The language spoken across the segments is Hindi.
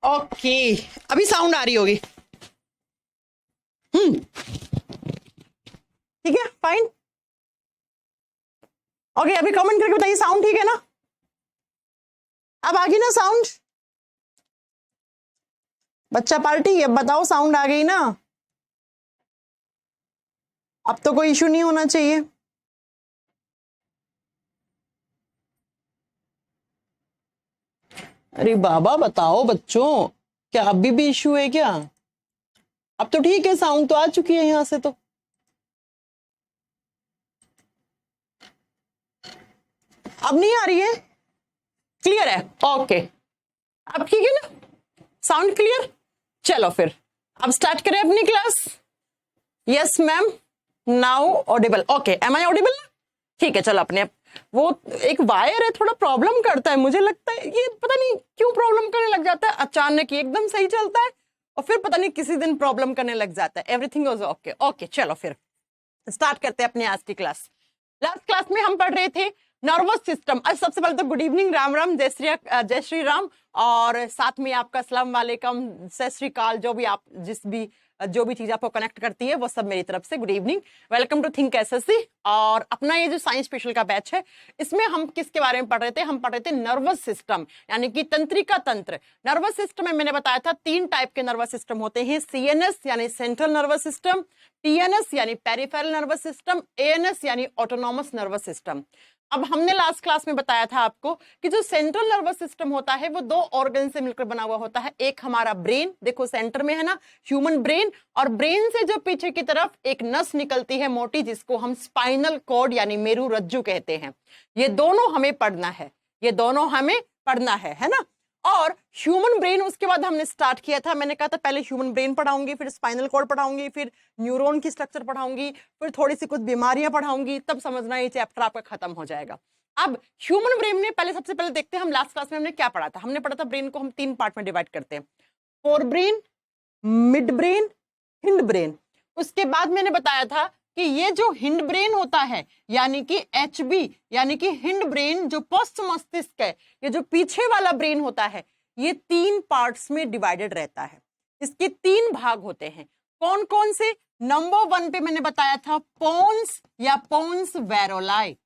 ओके, अभी साउंड आ रही होगी। ठीक है, फाइन। ओके, अभी कमेंट करके बताइए साउंड ठीक है ना। अब आ गई ना साउंड? बच्चा पार्टी, अब बताओ साउंड आ गई ना। अब तो कोई इशू नहीं होना चाहिए। अरे बाबा बताओ बच्चों, क्या अभी भी इशू है क्या? अब तो ठीक है, साउंड तो आ चुकी है यहां से तो। अब नहीं आ रही है? क्लियर है? ओके, अब ठीक है ना, साउंड क्लियर। चलो फिर अब स्टार्ट करें अपनी class. Yes ma'am, now audible. Okay, am I audible? ठीक है, चलो अपने वो एक वायर है, थोड़ा प्रॉब्लम करता है, मुझे लगता है ये पता नहीं क्यों प्रॉब्लम करने लग जाता है। अचानक ही एकदम सही चलता है और फिर पता नहीं किसी दिन प्रॉब्लम करने लग जाता है। Everything was okay. ओके चलो फिर स्टार्ट करते हैं अपनी आज की क्लास। लास्ट क्लास में हम पढ़ रहे थे नर्वस सिस्टम। आज सबसे पहले तो गुड इवनिंग, राम राम, जय श्री राम, और साथ में आपका अस्सलाम वालेकुम, सत श्री अकाल, जो भी चीज आपको कनेक्ट करती है वो सब मेरी तरफ से good evening. Welcome to think SSC. और अपना ये जो साइंस स्पेशल का बैच है, इसमें हम किसके बारे में पढ़ रहे थे? हम पढ़ रहे थे नर्वस सिस्टम, यानी कि तंत्रिका तंत्र। नर्वस सिस्टम में मैंने बताया था 3 टाइप के नर्वस सिस्टम होते हैं, सीएनएस यानी सेंट्रल नर्वस सिस्टम, टीएनएस यानी पेरिफेरल नर्वस सिस्टम, एएनएस यानी ऑटोनॉमस नर्वस सिस्टम। अब हमने लास्ट क्लास में बताया था आपको कि जो सेंट्रल नर्वस सिस्टम होता है वो 2 ऑर्गन से मिलकर बना हुआ होता है। एक हमारा ब्रेन, देखो सेंटर में है ना, ह्यूमन ब्रेन, और ब्रेन से जो पीछे की तरफ एक नस निकलती है मोटी, जिसको हम स्पाइनल कॉर्ड यानी मेरू रज्जु कहते हैं। ये दोनों हमें पढ़ना है, ये दोनों हमें पढ़ना है ना। और ह्यूमन ब्रेन उसके बाद हमने स्टार्ट किया था, मैंने कहा था पहले ह्यूमन ब्रेन पढ़ाऊंगी, फिर स्पाइनल कॉर्ड पढ़ाऊंगी, फिर न्यूरॉन की स्ट्रक्चर पढ़ाऊंगी, फिर थोड़ी सी कुछ बीमारियां पढ़ाऊंगी, तब समझना ये चैप्टर आपका खत्म हो जाएगा। अब ह्यूमन ब्रेन में सबसे पहले देखते हैं हम लास्ट क्लास में हमने क्या पढ़ा था। हमने पढ़ा था ब्रेन को हम 3 पार्ट में डिवाइड करते हैं, fore brain, mid brain, hind brain. उसके बाद मैंने बताया था कि ये जो हिंड ब्रेन होता है, यानी कि एचबी, यानी कि हिंड ब्रेन, जो पोस्ट मस्तिष्क है, ये जो पीछे वाला ब्रेन होता है, ये 3 पार्ट्स में डिवाइडेड रहता है। इसके 3 भाग होते हैं। कौन कौन से? नंबर 1 पे मैंने बताया था पोन्स या पोन्स वेरोलाई,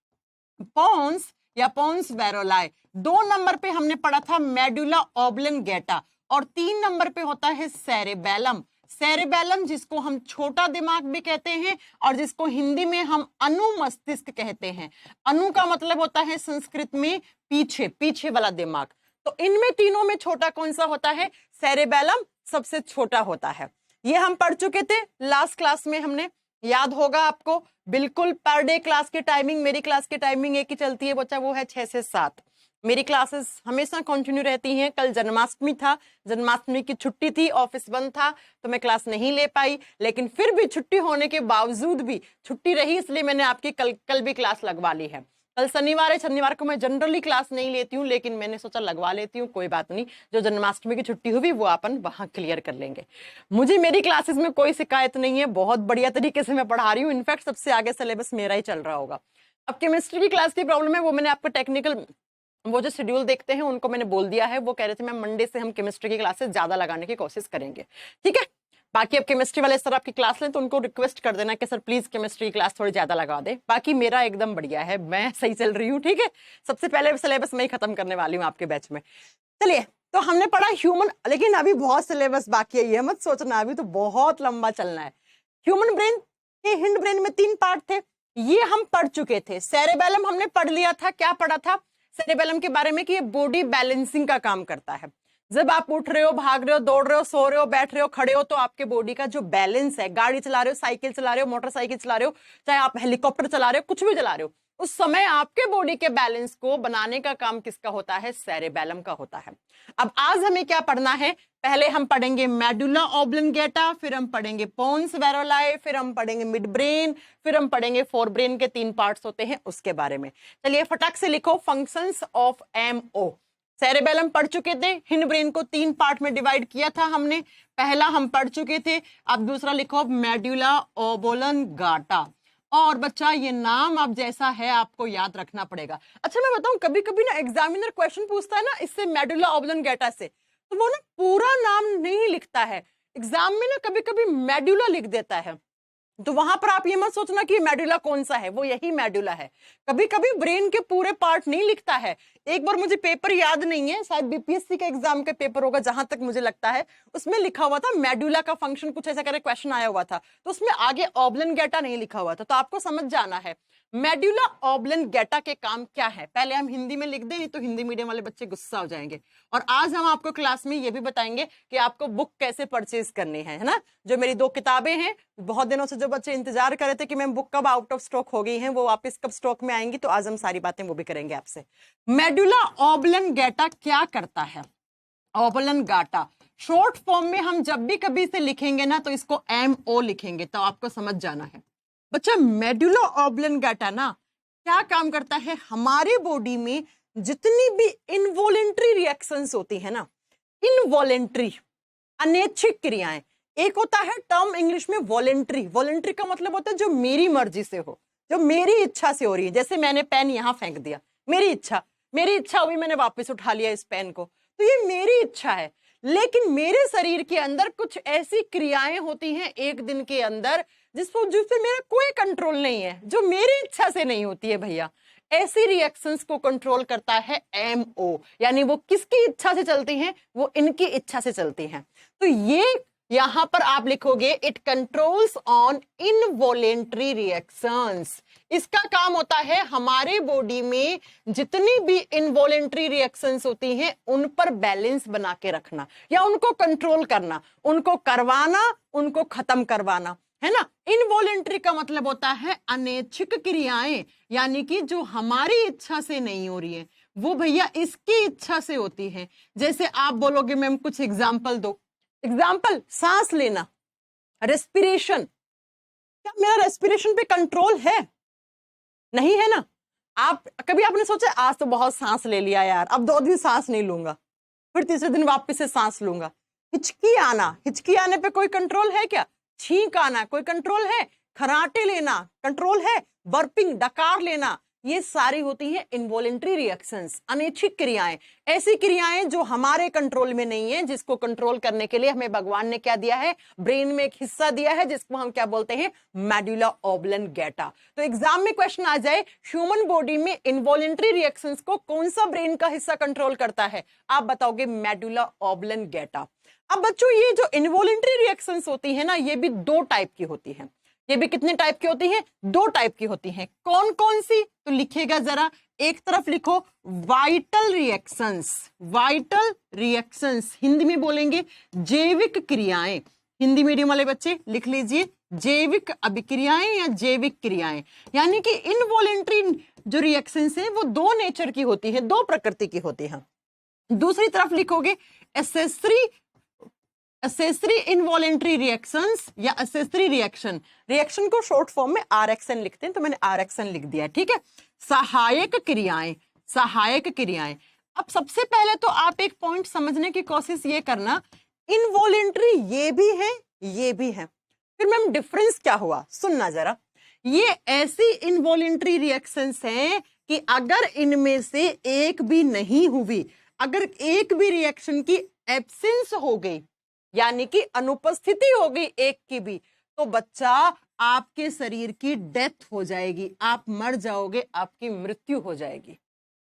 पोन्स या पोन्स वेरोलाई। 2 नंबर पे हमने पढ़ा था मेडुला ऑब्लंगेटा, और 3 नंबर पे होता है सेरेबेलम। सेरेबेलम जिसको हम छोटा दिमाग भी कहते हैं और जिसको हिंदी में हम अनुमस्तिष्क कहते हैं। अनु का मतलब होता है संस्कृत में पीछे, पीछे वाला दिमाग। तो इनमें तीनों में छोटा कौन सा होता है? सेरेबेलम सबसे छोटा होता है। ये हम पढ़ चुके थे लास्ट क्लास में, हमने, याद होगा आपको बिल्कुल। पर डे क्लास की टाइमिंग, मेरी क्लास की टाइमिंग एक ही चलती है बच्चा, वो है 6 से 7। मेरी क्लासेस हमेशा कंटिन्यू रहती हैं। कल जन्माष्टमी था, जन्माष्टमी की छुट्टी थी, ऑफिस बंद था, तो मैं क्लास नहीं ले पाई, लेकिन फिर भी छुट्टी होने के बावजूद भी छुट्टी रही, इसलिए मैंने आपकी कल भी क्लास लगवा ली है। कल शनिवार है, शनिवार को मैं जनरली क्लास नहीं लेती हूँ, लेकिन मैंने सोचा लगवा लेती हूँ, कोई बात नहीं, जो जन्माष्टमी की छुट्टी हुई वो अपन वहां क्लियर कर लेंगे। मुझे मेरी क्लासेस में कोई शिकायत नहीं है, बहुत बढ़िया तरीके से मैं पढ़ा रही हूँ। इनफैक्ट सबसे आगे सिलेबस मेरा ही चल रहा होगा। अब केमिस्ट्री की क्लास की प्रॉब्लम है, वो मैंने आपको टेक्निकल वो जो शेड्यूल देखते हैं उनको मैंने बोल दिया है, वो कह रहे थे मैम मंडे से हम केमिस्ट्री की क्लासेस ज्यादा लगाने की कोशिश करेंगे, ठीक है। बाकी अब केमिस्ट्री वाले सर आपकी क्लास लें तो उनको रिक्वेस्ट कर देना कि सर प्लीज केमिस्ट्री क्लास थोड़ी ज्यादा लगा दे। बाकी मेरा एकदम बढ़िया है, मैं सही चल रही हूँ, ठीक है। सबसे पहले सिलेबस मैं ही खत्म करने वाली हूँ आपके बैच में। चलिए, तो हमने पढ़ा ह्यूमन, लेकिन अभी बहुत सिलेबस बाकी है, ये मत सोचना अभी तो बहुत लंबा चलना है। ह्यूमन ब्रेन, ये हिंड ब्रेन में 3 पार्ट थे, ये हम पढ़ चुके थे। सेरेबेलम हमने पढ़ लिया था। क्या पढ़ा था सेरेबेलम के बारे में? कि ये बॉडी बैलेंसिंग का काम करता है। जब आप उठ रहे हो, भाग रहे हो, दौड़ रहे हो, सो रहे हो, बैठ रहे हो, खड़े हो, तो आपके बॉडी का जो बैलेंस है, गाड़ी चला रहे हो, साइकिल चला रहे हो, मोटरसाइकिल चला रहे हो, चाहे आप हेलीकॉप्टर चला रहे हो, कुछ भी चला रहे हो, उस समय आपके बॉडी के बैलेंस को बनाने का काम किसका होता है? सेरेबेलम का होता है। अब आज हमें क्या पढ़ना है? पहले हम पढ़ेंगे मेडुला ऑब्लंगेटा, फिर हम पढ़ेंगे पोन्स वेरोलाई, फिर हम पढ़ेंगे मिड ब्रेन, फिर हम पढ़ेंगे फोर ब्रेन के 3 पार्ट्स होते हैं उसके बारे में। चलिए फटाक से लिखो फंक्शंस ऑफ एमओ। सेरेबेलम पढ़ चुके थे, हिंड ब्रेन को 3 पार्ट में डिवाइड किया था हमने, पहला हम पढ़ चुके थे। अब दूसरा लिखो मेडुला ऑब्लंगेटा। और बच्चा ये नाम अब जैसा है आपको याद रखना पड़ेगा। अच्छा मैं बताऊं, कभी कभी ना एग्जामिनर क्वेश्चन पूछता है ना इससे, मेडुला ऑब्लंगेटा से, तो वो ना पूरा नाम नहीं लिखता है, एग्जाम में ना कभी कभी मेडुला लिख देता है, तो वहां पर आप ये मत सोचना कि मेडुला कौन सा है, वो यही मेडुला है। कभी कभी ब्रेन के पूरे पार्ट नहीं लिखता है। एक बार मुझे पेपर याद नहीं है, शायद बीपीएससी का एग्जाम का पेपर होगा जहां तक मुझे लगता है, उसमें लिखा हुआ था मेडुला का फंक्शन, कुछ ऐसा करके क्वेश्चन आया हुआ था, तो उसमें आगे ऑब्लंगेटा नहीं लिखा हुआ था। तो आपको समझ जाना है मेडुला ऑब्लंगेटा के काम क्या है। पहले हम हिंदी में लिख दें, नहीं तो हिंदी मीडियम वाले बच्चे गुस्सा हो जाएंगे। और आज हम आपको क्लास में ये भी बताएंगे कि आपको बुक कैसे परचेज करनी है ना। जो मेरी 2 किताबें हैं, बहुत दिनों से जो बच्चे इंतजार कर रहे थे कि मैम बुक कब आउट ऑफ स्टॉक हो गई हैं, वो वापस कब स्टॉक में आएंगी, तो आज हम सारी बातें वो भी करेंगे आपसे। मेडुला ऑब्लंगेटा क्या करता है? ऑब्लंगेटा शॉर्ट फॉर्म में हम जब भी कभी से लिखेंगे ना, तो इसको MO लिखेंगे, तो आपको समझ जाना है बच्चा। मेडुला ऑब्लंगेटा ना क्या काम करता है, हमारे बॉडी में जितनी भी इनवॉलेंट्री रिएक्शंस होती है ना, इनवॉलेंट्री अनैच्छिक क्रियाएं, एक होता है टर्म इंग्लिश में वॉलेंट्री। वॉलेंट्री का मतलब होता है जो मेरी मर्जी से हो, जो मेरी इच्छा से हो रही है। जैसे मैंने पेन यहां फेंक दिया, मेरी इच्छा हुई, मैंने वापस उठा लिया इस पेन को, तो ये मेरी इच्छा है। लेकिन मेरे शरीर के अंदर कुछ ऐसी क्रियाएं होती हैं एक दिन के अंदर जिसपे मेरा कोई कंट्रोल नहीं है, जो मेरी इच्छा से नहीं होती है भैया। ऐसी रिएक्शंस को कंट्रोल करता है MO, यानी वो किसकी इच्छा से चलती हैं, वो इनकी इच्छा से चलती हैं। तो ये यहां पर आप लिखोगे it controls on involuntary reactions. इसका काम होता है हमारे बॉडी में जितनी भी इनवॉलेंट्री रिएक्शंस होती हैं उन पर बैलेंस बना के रखना, या उनको कंट्रोल करना, उनको करवाना, उनको खत्म करवाना, है ना। इनवॉलेंट्री का मतलब होता है अनैच्छिक क्रियाएं, यानी कि जो हमारी इच्छा से नहीं हो रही है, वो भैया इसकी इच्छा से होती है। जैसे आप बोलोगे मैम कुछ एग्जाम्पल दो। एग्जाम्पल, सांस लेना, रेस्पिरेशन। क्या मेरा रेस्पिरेशन पे कंट्रोल है? नहीं है ना। कभी आपने सोचा आज तो बहुत सांस ले लिया यार, अब 2 दिन सांस नहीं लूंगा, फिर तीसरे दिन वापस से सांस लूंगा। हिचकी आने पे कोई कंट्रोल है क्या? छींक आना कोई कंट्रोल है? खराटे लेना कंट्रोल है? बर्पिंग, डकार लेना, ये सारी होती हैं इनवॉलेंट्री रिएक्शंस, अनैच्छिक क्रियाएं। ऐसी क्रियाएं जो हमारे कंट्रोल में नहीं है, जिसको कंट्रोल करने के लिए हमें भगवान ने क्या दिया है, ब्रेन में एक हिस्सा दिया है जिसको हम क्या बोलते हैं, मेडुला ऑब्लंगेटा। तो एग्जाम में क्वेश्चन आ जाए ह्यूमन बॉडी में इनवॉलेंट्री रिएक्शंस को कौन सा ब्रेन का हिस्सा कंट्रोल करता है, आप बताओगे मेडुला ऑब्लंगेटा। अब बच्चों ये जो इनवॉलेंट्री रिएक्शंस होती है ना, ये भी 2 टाइप की होती हैं। ये भी कितने टाइप की होती हैं? 2 टाइप की होती हैं। कौन कौन सी? तो लिखिएगा जरा, एक तरफ लिखो vital reactions. Vital reactions Hindi में बोलेंगे जैविक क्रियाएं। हिंदी मीडियम वाले बच्चे लिख लीजिए जैविक अभिक्रियाएं या जैविक क्रियाएं, यानी कि इनवॉलेंट्री जो रिएक्शंस है वो 2 नेचर की होती है, 2 प्रकृति की होती है। दूसरी तरफ लिखोगे एसेसरी इनवॉलेंट्री रिएक्शंस या एसेसरी रिएक्शन। रिएक्शन को शॉर्ट फॉर्म में RXN लिखते हैं, तो मैंने RXN लिख दिया, ठीक है। सहायक क्रियाएं। अब सबसे पहले तो आप एक पॉइंट समझने की कोशिश ये करना, इनवॉलेंट्री ये भी है, फिर मैम डिफरेंस क्या हुआ? सुनना जरा, ये ऐसी इनवॉलेंट्री रिएक्शंस हैं कि अगर इनमें से एक भी नहीं हुई, अगर एक भी रिएक्शन की एब्सेंस हो गई, यानी कि अनुपस्थिति हो गई एक की भी, तो बच्चा आपके शरीर की डेथ हो जाएगी, आप मर जाओगे, आपकी मृत्यु हो जाएगी।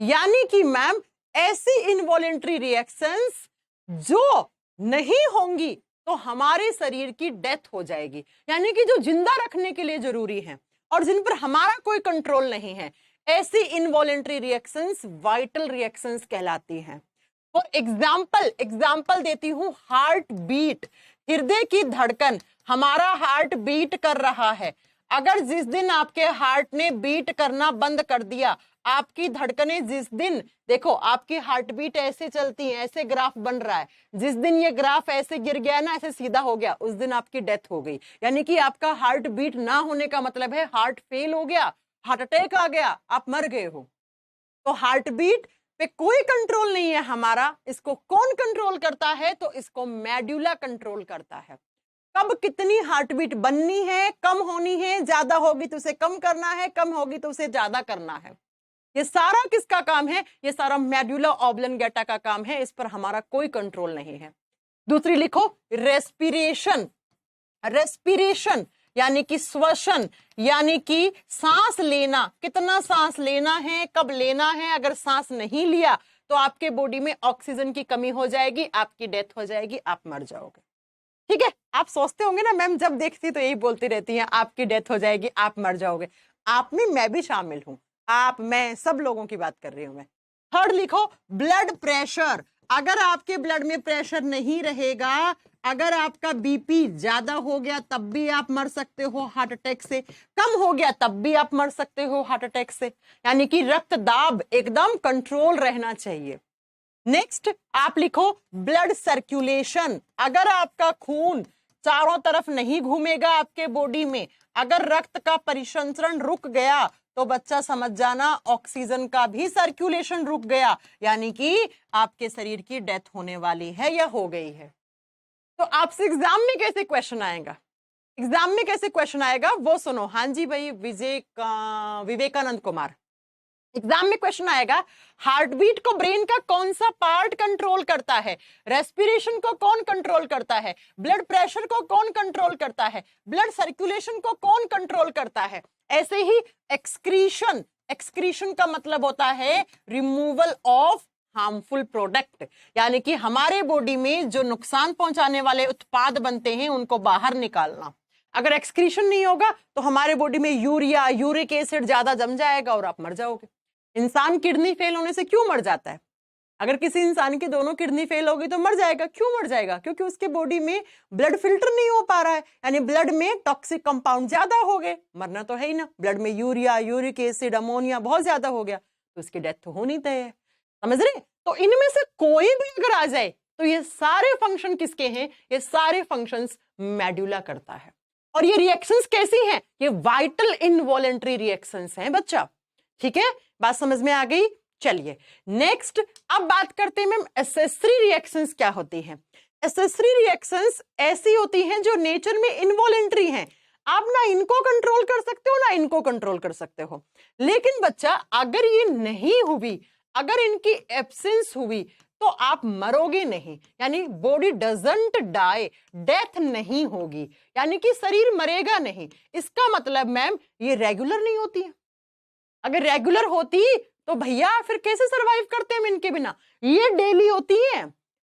यानी कि मैम ऐसी इनवॉलेंट्री रिएक्शंस जो नहीं होंगी तो हमारे शरीर की डेथ हो जाएगी, यानी कि जो जिंदा रखने के लिए जरूरी है और जिन पर हमारा कोई कंट्रोल नहीं है, ऐसी इनवॉलेंट्री रिएक्शंस वाइटल रिएक्शंस कहलाती हैं। फॉर एग्जाम्पल देती हूं, हार्ट बीट, हृदय की धड़कन। हमारा हार्ट बीट कर रहा है, अगर जिस दिन आपके हार्ट ने बीट करना बंद कर दिया, आपकी धड़कनें जिस दिन, देखो आपकी हार्ट बीट ऐसे चलती है, ऐसे ग्राफ बन रहा है, जिस दिन ये ग्राफ ऐसे गिर गया ना, ऐसे सीधा हो गया, उस दिन आपकी डेथ हो गई। यानी कि आपका हार्ट बीट ना होने का मतलब है हार्ट फेल हो गया, हार्ट अटैक आ गया, आप मर गए हो। तो हार्ट बीट पे कोई कंट्रोल नहीं है हमारा। इसको कौन कंट्रोल करता है? तो इसको मेडुला कंट्रोल करता है। कब कितनी हार्ट बीट बननी है, कम होनी है, ज्यादा होगी तो उसे कम करना है, कम होगी तो उसे ज्यादा करना है। ये सारा किसका काम है? ये सारा मेडुला ऑब्लंगेटा का काम है, इस पर हमारा कोई कंट्रोल नहीं है। दूसरी लिखो रेस्पिरेशन। रेस्पिरेशन यानी कि श्वसन, यानी कि सांस लेना, कितना सांस लेना है, कब लेना है। अगर सांस नहीं लिया तो आपके बॉडी में ऑक्सीजन की कमी हो जाएगी, आपकी डेथ हो जाएगी, आप मर जाओगे। ठीक है, आप सोचते होंगे ना मैम जब देखती तो यही बोलती रहती हैं आपकी डेथ हो जाएगी, आप मर जाओगे। आप में मैं भी शामिल हूं, आप, मैं, सब लोगों की बात कर रही हूं मैं। थर्ड लिखो ब्लड प्रेशर। अगर आपके ब्लड में प्रेशर नहीं रहेगा, अगर आपका बीपी ज्यादा हो गया तब भी आप मर सकते हो हार्ट अटैक से, कम हो गया तब भी आप मर सकते हो हार्ट अटैक से। यानी कि रक्त दाब एकदम कंट्रोल रहना चाहिए। नेक्स्ट आप लिखो ब्लड सर्कुलेशन। अगर आपका खून चारों तरफ नहीं घूमेगा आपके बॉडी में, अगर रक्त का परिसंचरण रुक गया तो बच्चा समझ जाना ऑक्सीजन का भी सर्कुलेशन रुक गया, यानी कि आपके शरीर की डेथ होने वाली है या हो गई है। तो आपसे एग्जाम में कैसे क्वेश्चन आएगा, एग्जाम में कैसे क्वेश्चन आएगा वो सुनो। हाँ जी भाई विवेकानंद कुमार, एग्जाम में क्वेश्चन आएगा हार्ट बीट को ब्रेन का कौन सा पार्ट कंट्रोल करता है, रेस्पिरेशन को कौन कंट्रोल करता है, ब्लड प्रेशर को कौन कंट्रोल करता है, ब्लड सर्कुलेशन को कौन कंट्रोल करता है। ऐसे ही एक्सक्रीशन, एक्सक्रीशन का मतलब होता है रिमूवल ऑफ हार्मफुल प्रोडक्ट, यानी कि हमारे बॉडी में जो नुकसान पहुंचाने वाले उत्पाद बनते हैं उनको बाहर निकालना। अगर एक्सक्रीशन नहीं होगा तो हमारे बॉडी में यूरिया, यूरिक एसिड ज्यादा जम जाएगा और आप मर जाओगे। इंसान किडनी फेल होने से क्यों मर जाता है? अगर किसी इंसान की दोनों किडनी फेल होगी तो मर जाएगा। क्यों मर जाएगा? क्योंकि उसके बॉडी में ब्लड फिल्टर नहीं हो पा रहा है, यानी ब्लड में टॉक्सिक कंपाउंड ज्यादा हो गए। मरना तो है ही ना, ब्लड में यूरिया, यूरिक एसिड, अमोनिया बहुत ज्यादा हो गया तो उसकी डेथ तो होनी तय है। समझ रहे? तो इनमें से कोई भी अगर आ जाए तो ये सारे फंक्शन किसके हैं? ये सारे फंक्शंस मेडुला करता है। और ये रिएक्शंस कैसी हैं? ये वाइटल इनवॉलेंट्री रिएक्शंस हैं बच्चा। ठीक है, बात समझ में आ गई? चलिए नेक्स्ट अब बात करते हैं मैम एसेसरी रिएक्शंस क्या होती हैं। एसेसरी रिएक्शंस ऐसी होती हैं जो नेचर में इनवॉलेंट्री हैं। आप ना इनको कंट्रोल कर सकते हो ना इनको कंट्रोल कर सकते हो। लेकिन बच्चा अगर ये नहीं हुई, अगर इनकी एब्सेंस हुई तो आप मरोगे नहीं, यानी बॉडी डजंट डाई, डेथ नहीं होगी, यानी कि शरीर मरेगा नहीं। इसका मतलब मैम ये रेगुलर नहीं होती है। अगर रेगुलर होती तो भैया फिर कैसे सरवाइव करते हैं इनके बिना? ये डेली होती है,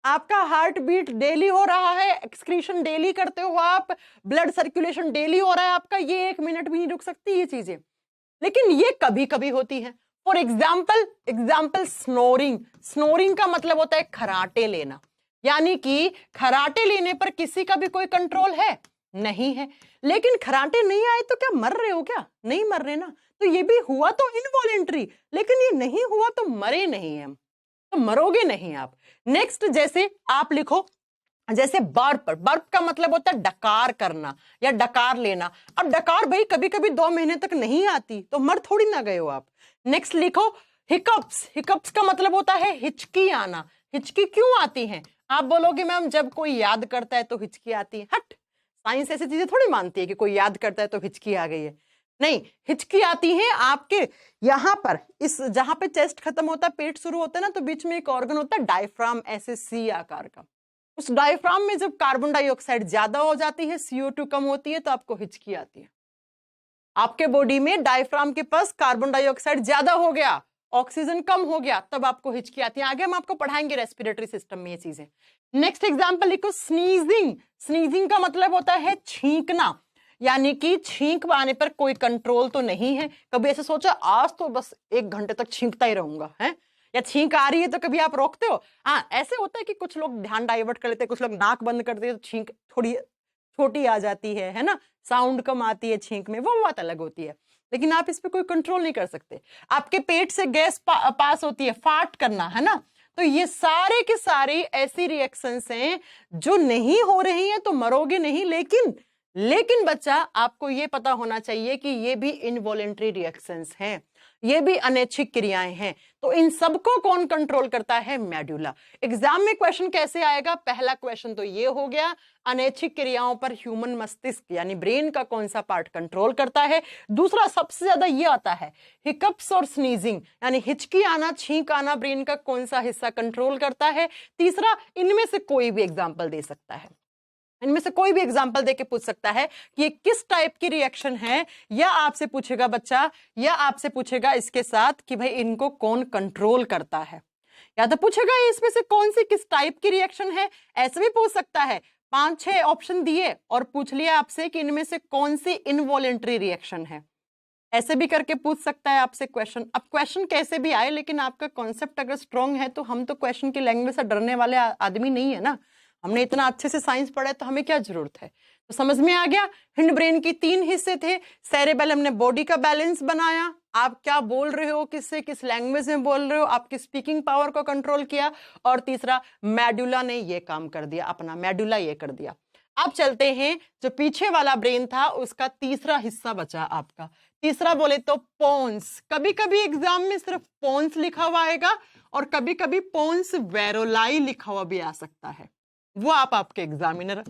आपका हार्ट बीट डेली हो रहा है, एक्सक्रीशन डेली करते हो आप, ब्लड सर्कुलेशन डेली हो रहा है आपका, ये 1 मिनट भी नहीं रुक सकती ये चीजें। लेकिन ये कभी कभी होती है। For example snoring. स्नोरिंग का मतलब होता है खराटे लेना, यानी कि खराटे लेने पर किसी का भी कोई कंट्रोल है नहीं है। लेकिन खराटे नहीं आए तो क्या मर रहे हो? क्या नहीं मर रहे ना। तो ये भी हुआ तो इनवॉलेंट्री, लेकिन ये नहीं हुआ तो मरे नहीं हम, तो मरोगे नहीं आप। नेक्स्ट जैसे आप लिखो, जैसे बर्प। बर्प का मतलब होता है डकार करना या डकार लेना। अब डकार भाई कभी कभी 2 महीने तक नहीं आती तो मर थोड़ी ना गए हो आप। नेक्स्ट लिखो हिकअप्स। हिकअप्स का मतलब होता है हिचकी आना। हिचकी क्यों आती है? आप बोलोगे मैम जब कोई याद करता है तो हिचकी आती है। हट, साइंस ऐसी चीजें थोड़ी मानती है कि कोई याद करता है तो हिचकी आ गई है। नहीं, हिचकी आती है आपके यहां पर, इस जहां पे चेस्ट खत्म होता है पेट शुरू होता है ना, तो बीच में एक ऑर्गन होता है डायफ्राम, ऐसे सी आकार का। उस डायफ्राम में जब कार्बन डाइऑक्साइड ज्यादा हो जाती है, CO2 कम होती है, तो आपको हिचकी आती है। आपके बॉडी में डायफ्राम के पास कार्बन डाइऑक्साइड ज्यादा हो गया, ऑक्सीजन कम हो गया, तब आपको हिचकी आती है। आगे हम आपको पढ़ाएंगे रेस्पिरेटरी सिस्टम में ये चीजें। नेक्स्ट एग्जांपल लिखो स्नीजिंग। स्नीजिंग का मतलब होता है छींकना, यानी कि छींक आने पर कोई कंट्रोल तो नहीं है। कभी ऐसे सोचा आज तो बस 1 घंटे तक छींकता ही रहूंगा, है? या छींक आ रही है तो कभी आप रोकते हो? हाँ, ऐसे होता है कि कुछ लोग ध्यान डाइवर्ट कर लेते हैं, कुछ लोग नाक बंद कर देते हैं तो छींक थोड़ी छोटी आ जाती है ना, साउंड कम आती है छींक में, वो बात अलग होती है। लेकिन आप इस पे कोई कंट्रोल नहीं कर सकते। आपके पेट से गैस पास होती है, फार्ट करना, है ना। तो ये सारे के सारे ऐसी रिएक्शंस हैं जो नहीं हो रही हैं तो मरोगे नहीं। लेकिन बच्चा आपको ये पता होना चाहिए कि ये भी इनवॉलेंट्री रिएक्शंस हैं। ये भी अनैच्छिक क्रियाएं हैं। तो इन सबको कौन कंट्रोल करता है? मेडुला। एग्जाम में क्वेश्चन कैसे आएगा? पहला क्वेश्चन तो ये हो गया, अनैच्छिक क्रियाओं पर ह्यूमन मस्तिष्क यानी ब्रेन का कौन सा पार्ट कंट्रोल करता है। दूसरा सबसे ज्यादा ये आता है, हिकअप्स और स्नीजिंग यानी हिचकी आना, छींक आना, ब्रेन का कौन सा हिस्सा कंट्रोल करता है। तीसरा, इनमें से कोई भी एग्जाम्पल दे सकता है, इनमें से कोई भी एग्जाम्पल देके पूछ सकता है कि ये किस टाइप की रिएक्शन है, या आपसे पूछेगा बच्चा, या आपसे पूछेगा इसके साथ कि भाई इनको कौन कंट्रोल करता है, या तो पूछेगा इसमें से कौन सी किस टाइप की रिएक्शन है। ऐसे भी पूछ सकता है, 5-6 ऑप्शन दिए और पूछ लिया आपसे कि इनमें से कौन सी इनवॉलेंट्री रिएक्शन है। ऐसे भी करके पूछ सकता है आपसे क्वेश्चन। अब क्वेश्चन कैसे भी आए, लेकिन आपका कॉन्सेप्ट अगर स्ट्रांग है तो हम तो क्वेश्चन की लैंग्वेज से डरने वाले आदमी नहीं है ना, हमने इतना अच्छे से साइंस पढ़ा है तो हमें क्या जरूरत है। तो समझ में आ गया, हिंड ब्रेन की 3 हिस्से थे। सेरेबेलम ने बॉडी का बैलेंस बनाया, आप क्या बोल रहे हो, किससे किस लैंग्वेज में बोल रहे हो, आपकी स्पीकिंग पावर को कंट्रोल किया। और तीसरा, मेडुला ने ये काम कर दिया, अपना मेडुला ये कर दिया। अब चलते हैं, जो पीछे वाला ब्रेन था उसका तीसरा हिस्सा बचा आपका। तीसरा बोले तो पोन्स। कभी कभी एग्जाम में सिर्फ पोन्स लिखा हुआ आएगा और कभी कभी पोन्स वेरोलाई लिखा हुआ भी आ सकता है, वो आपके एग्जामिनर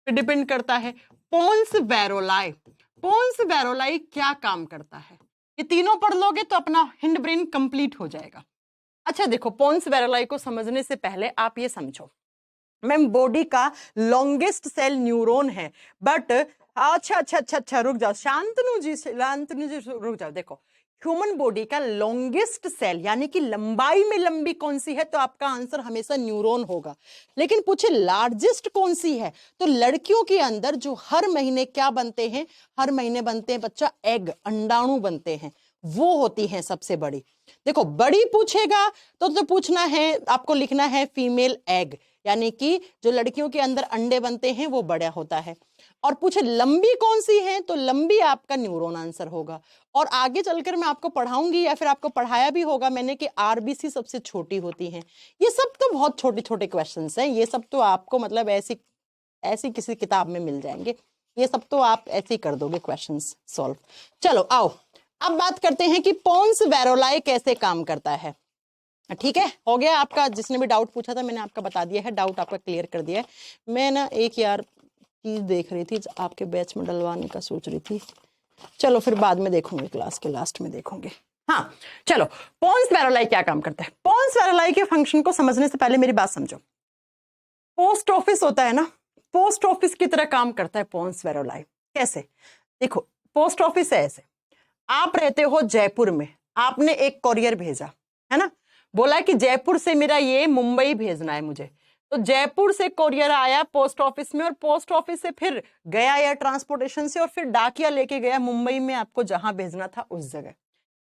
पे डिपेंड करता है। पोन्स वेरोलाई, पोन्स वेरोलाई क्या काम करता है, ये तीनों पढ़ लोगे तो अपना हिंड ब्रेन कंप्लीट हो जाएगा। अच्छा देखो, पोन्स वेरोलाई को समझने से पहले आप ये समझो, मैम बॉडी का लॉन्गेस्ट सेल न्यूरॉन है, बट अच्छा रुक जाओ शांतनु जी रुक जाओ। देखो, ह्यूमन बॉडी का लॉन्गेस्ट सेल यानी कि लंबाई में लंबी कौन सी है, तो आपका आंसर हमेशा न्यूरॉन होगा। लेकिन पूछे लार्जेस्ट कौन सी है, तो लड़कियों के अंदर जो हर महीने क्या बनते हैं, हर महीने बनते हैं बच्चा एग, अंडाणु बनते हैं, वो होती है सबसे बड़ी। देखो बड़ी पूछेगा तो पूछना है, आपको लिखना है फीमेल एग, यानी कि जो लड़कियों के अंदर अंडे बनते हैं वो बड़ा होता है। और पूछे लंबी कौन सी है, तो लंबी आपका न्यूरॉन आंसर होगा। और आगे चलकर मैं आपको पढ़ाऊंगी या फिर आपको पढ़ाया भी होगा मैंने कि आरबीसी सबसे छोटी होती है। ये सब तो बहुत छोटे छोटे क्वेश्चंस हैं, ये सब तो आपको मतलब ऐसी किसी किताब में मिल जाएंगे, ये सब तो आप ऐसे ही कर दोगे क्वेश्चंस सॉल्व। चलो आओ अब बात करते हैं कि पोन्स वेरोलाई कैसे काम करता है। ठीक है, हो गया आपका, जिसने भी डाउट पूछा था मैंने आपका बता दिया है, डाउट आपका क्लियर कर दिया है। मैं ना एक यार चीज देख रही थी, आपके बैच में डलवाने का सोच रही थी, चलो फिर बाद में देखूंगे, क्लास के लास्ट में देखोगे। हाँ चलो, पोन्स वेरोलाई क्या काम करता है। पोन्स वेरोलाई के फंक्शन को समझने से पहले मेरी बात समझो। पोस्ट ऑफिस होता है ना, पोस्ट ऑफिस की तरह काम करता है पोन्स वेरोलाई। कैसे? देखो पोस्ट ऑफिस है ऐसे, आप रहते हो जयपुर में, आपने एक कोरियर भेजा है ना, बोला कि जयपुर से मेरा ये मुंबई भेजना है मुझे, तो जयपुर से कोरियर आया पोस्ट ऑफिस में, और पोस्ट ऑफिस से फिर गया या ट्रांसपोर्टेशन से, और फिर डाकिया लेके गया मुंबई में आपको जहां भेजना था उस जगह।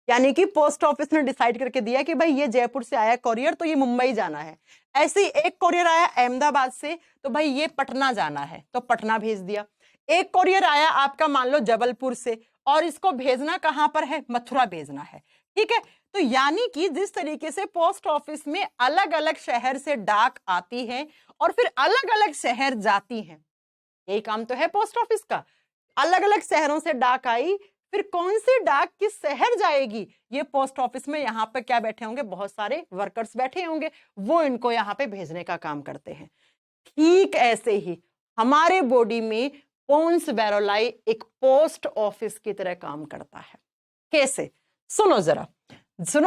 यानी कि पोस्ट ऑफिस ने डिसाइड करके दिया कि भाई ये जयपुर से आया कोरियर तो ये मुंबई जाना है। ऐसे ही एक कोरियर आया अहमदाबाद से, तो भाई ये पटना जाना है तो पटना भेज दिया। एक कोरियर आया आपका मान लो जबलपुर से, और इसको भेजना कहां पर है, मथुरा भेजना है। ठीक है, तो यानी कि जिस तरीके से पोस्ट ऑफिस में अलग अलग शहर से डाक आती है और फिर अलग अलग शहर जाती है, यही काम तो है पोस्ट ऑफिस का। अलग अलग शहरों से डाक आई, फिर कौन सी डाक किस शहर जाएगी, ये पोस्ट ऑफिस में यहाँ पे क्या बैठे होंगे, बहुत सारे वर्कर्स बैठे होंगे, वो इनको यहाँ पे भेजने का काम करते हैं। ठीक ऐसे ही हमारे बॉडी में पोन्स वेरोलाई एक पोस्ट ऑफिस की तरह काम करता है। कैसे? सुनो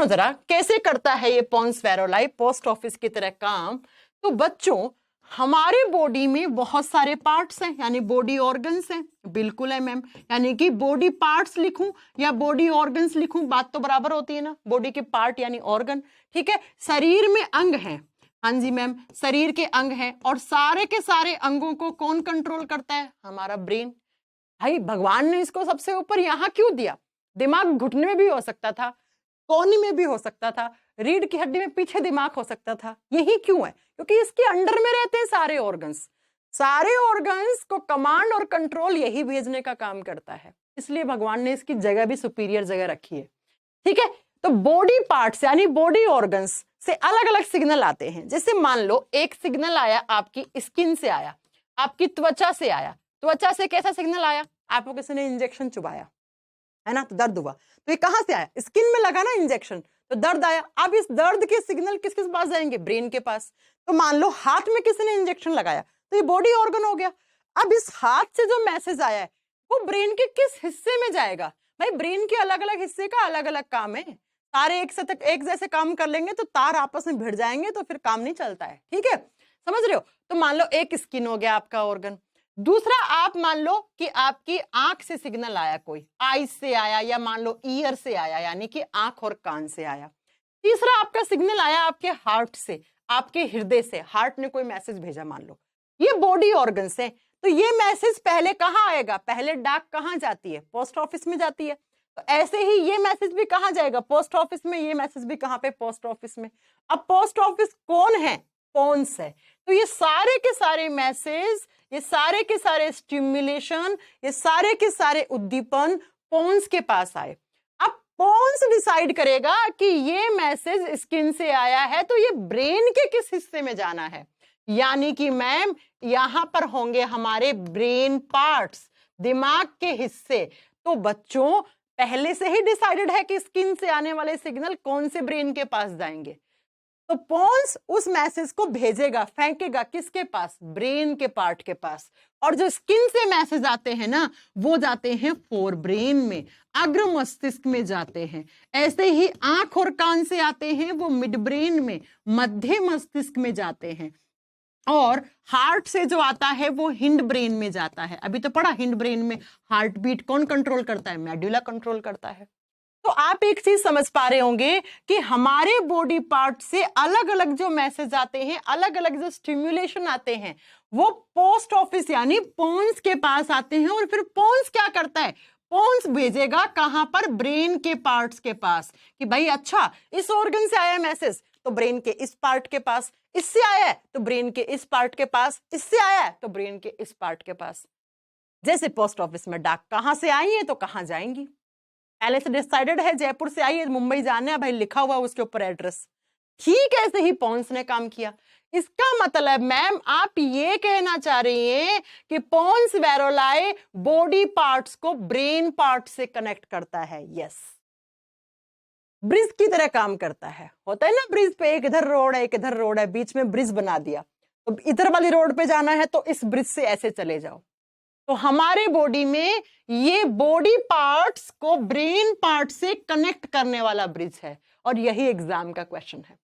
जरा कैसे करता है ये पोन्स वेरोलाई पोस्ट ऑफिस की तरह काम। तो बच्चों, हमारे बॉडी में बहुत सारे पार्ट्स हैं, यानी बॉडी ऑर्गन्स हैं। बिल्कुल है मैम, यानी कि बॉडी पार्ट्स लिखूं या बॉडी ऑर्गन्स लिखूं, बात तो बराबर होती है ना, बॉडी के पार्ट यानी ऑर्गन। ठीक है, शरीर में अंग हैं, हाँ जी मैम, शरीर के अंग हैं, और सारे के सारे अंगों को कौन कंट्रोल करता है, हमारा ब्रेन। भाई भगवान ने इसको सबसे ऊपर यहां क्यों दिया? दिमाग घुटने में भी हो सकता था, कोहनी में भी हो सकता था, रीढ़ की हड्डी में पीछे दिमाग हो सकता था, यही क्यों है? क्योंकि इसके अंडर में रहते हैं सारे ऑर्गन्स, सारे ऑर्गन्स को कमांड और कंट्रोल यही भेजने का काम करता है, इसलिए भगवान ने इसकी जगह भी सुपीरियर जगह रखी है। ठीक है, तो बॉडी पार्ट्स यानी बॉडी ऑर्गन्स से अलग अलग सिग्नल आते हैं। जैसे मान लो एक सिग्नल आया आपकी स्किन से आया, आपकी त्वचा से आया, त्वचा से कैसा सिग्नल आया, आपको किसी ने इंजेक्शन चुभाया, है ना, तो दर्द हुआ, तो ये कहाँ से आया, स्किन में लगा ना इंजेक्शन, तो दर्द आया। अब इस दर्द के सिग्नल किसके पास जाएंगे, ब्रेन के पास। तो मान लो हाथ में किसी ने इंजेक्शन लगाया, तो ये बॉडी ऑर्गन हो गया। अब इस हाथ से जो मैसेज आया है वो ब्रेन के किस हिस्से में जाएगा, भाई ब्रेन के अलग अलग हिस्से का अलग अलग काम है, सारे एक साथ एक जैसे काम कर लेंगे तो तार आपस में भिड़ जाएंगे, तो फिर काम नहीं चलता है, ठीक है, समझ रहे हो। तो मान लो एक स्किन हो गया आपका ऑर्गन, दूसरा आप मान लो कि आपकी आंख से सिग्नल आया, कोई आई से आया, या मान लो ईयर से आया, यानी कि आंख और कान से आया। तीसरा आपका सिग्नल आया आपके हार्ट से, आपके हृदय से, हार्ट ने कोई मैसेज भेजा मान लो। ये बॉडी ऑर्गन्स है, तो ये मैसेज पहले कहाँ आएगा, पहले डाक कहाँ जाती है, पोस्ट ऑफिस में जाती है। तो ऐसे ही ये मैसेज भी कहाँ जाएगा, पोस्ट ऑफिस में, ये मैसेज भी कहाँ पे, पोस्ट ऑफिस में। अब पोस्ट ऑफिस कौन है, पोन्स है। तो ये सारे के सारे मैसेज, ये सारे के सारे स्टिमुलेशन, ये सारे के सारे उद्दीपन पोन्स के पास आए। अब पोन्स डिसाइड करेगा कि ये मैसेज स्किन से आया है तो ये ब्रेन के किस हिस्से में जाना है, यानी कि मैम यहां पर होंगे हमारे ब्रेन पार्ट्स, दिमाग के हिस्से। तो बच्चों पहले से ही डिसाइडेड है कि स्किन से आने वाले सिग्नल कौन से ब्रेन के पास जाएंगे। तो पोन्स उस मैसेज को भेजेगा, फेंकेगा किसके पास, ब्रेन के पार्ट के पास। और जो स्किन से मैसेज आते हैं ना, वो जाते हैं फोर ब्रेन में, अग्र मस्तिष्क में जाते हैं। ऐसे ही आंख और कान से आते हैं, वो मिड ब्रेन में, मध्य मस्तिष्क में जाते हैं। और हार्ट से जो आता है वो हिंड ब्रेन में जाता है। अभी तो पढ़ा, हिंड ब्रेन में हार्ट बीट कौन कंट्रोल करता है, मेडुला कंट्रोल करता है। तो आप एक चीज समझ पा रहे होंगे कि हमारे बॉडी पार्ट से अलग अलग जो मैसेज आते हैं, अलग अलग जो स्टिम्युलेशन आते हैं, वो पोस्ट ऑफिस यानी पोन्स के पास आते हैं। और फिर पोन्स क्या करता है, पोन्स भेजेगा कहां पर, ब्रेन के पार्ट्स के पास, कि भाई अच्छा इस ऑर्गन से आया मैसेज तो ब्रेन के इस पार्ट के पास, इससे आया है तो ब्रेन के इस पार्ट के पास, इससे आया है तो ब्रेन के इस पार्ट के पास। जैसे पोस्ट ऑफिस में डाक कहां से आई है तो कहां जाएंगी, पहले से डिसाइडेड है, जयपुर से आई है मुंबई जाना है, भाई लिखा हुआ उसके ऊपर एड्रेस। ठीक ऐसे ही पोन्स ने काम किया। इसका मतलब मैम आप ये कहना चाह रही हैं कि पोन्स वेरोलाई बॉडी पार्ट्स को ब्रेन पार्ट से कनेक्ट करता है। यस, ब्रिज की तरह काम करता है। होता है ना ब्रिज पे, एक इधर रोड है एक इधर रोड है, बीच में ब्रिज बना दिया, तो इधर वाली रोड पे जाना है तो इस ब्रिज से ऐसे चले जाओ। तो हमारे बॉडी में ये बॉडी पार्ट्स को ब्रेन पार्ट से कनेक्ट करने वाला ब्रिज है। और यही एग्जाम का क्वेश्चन है,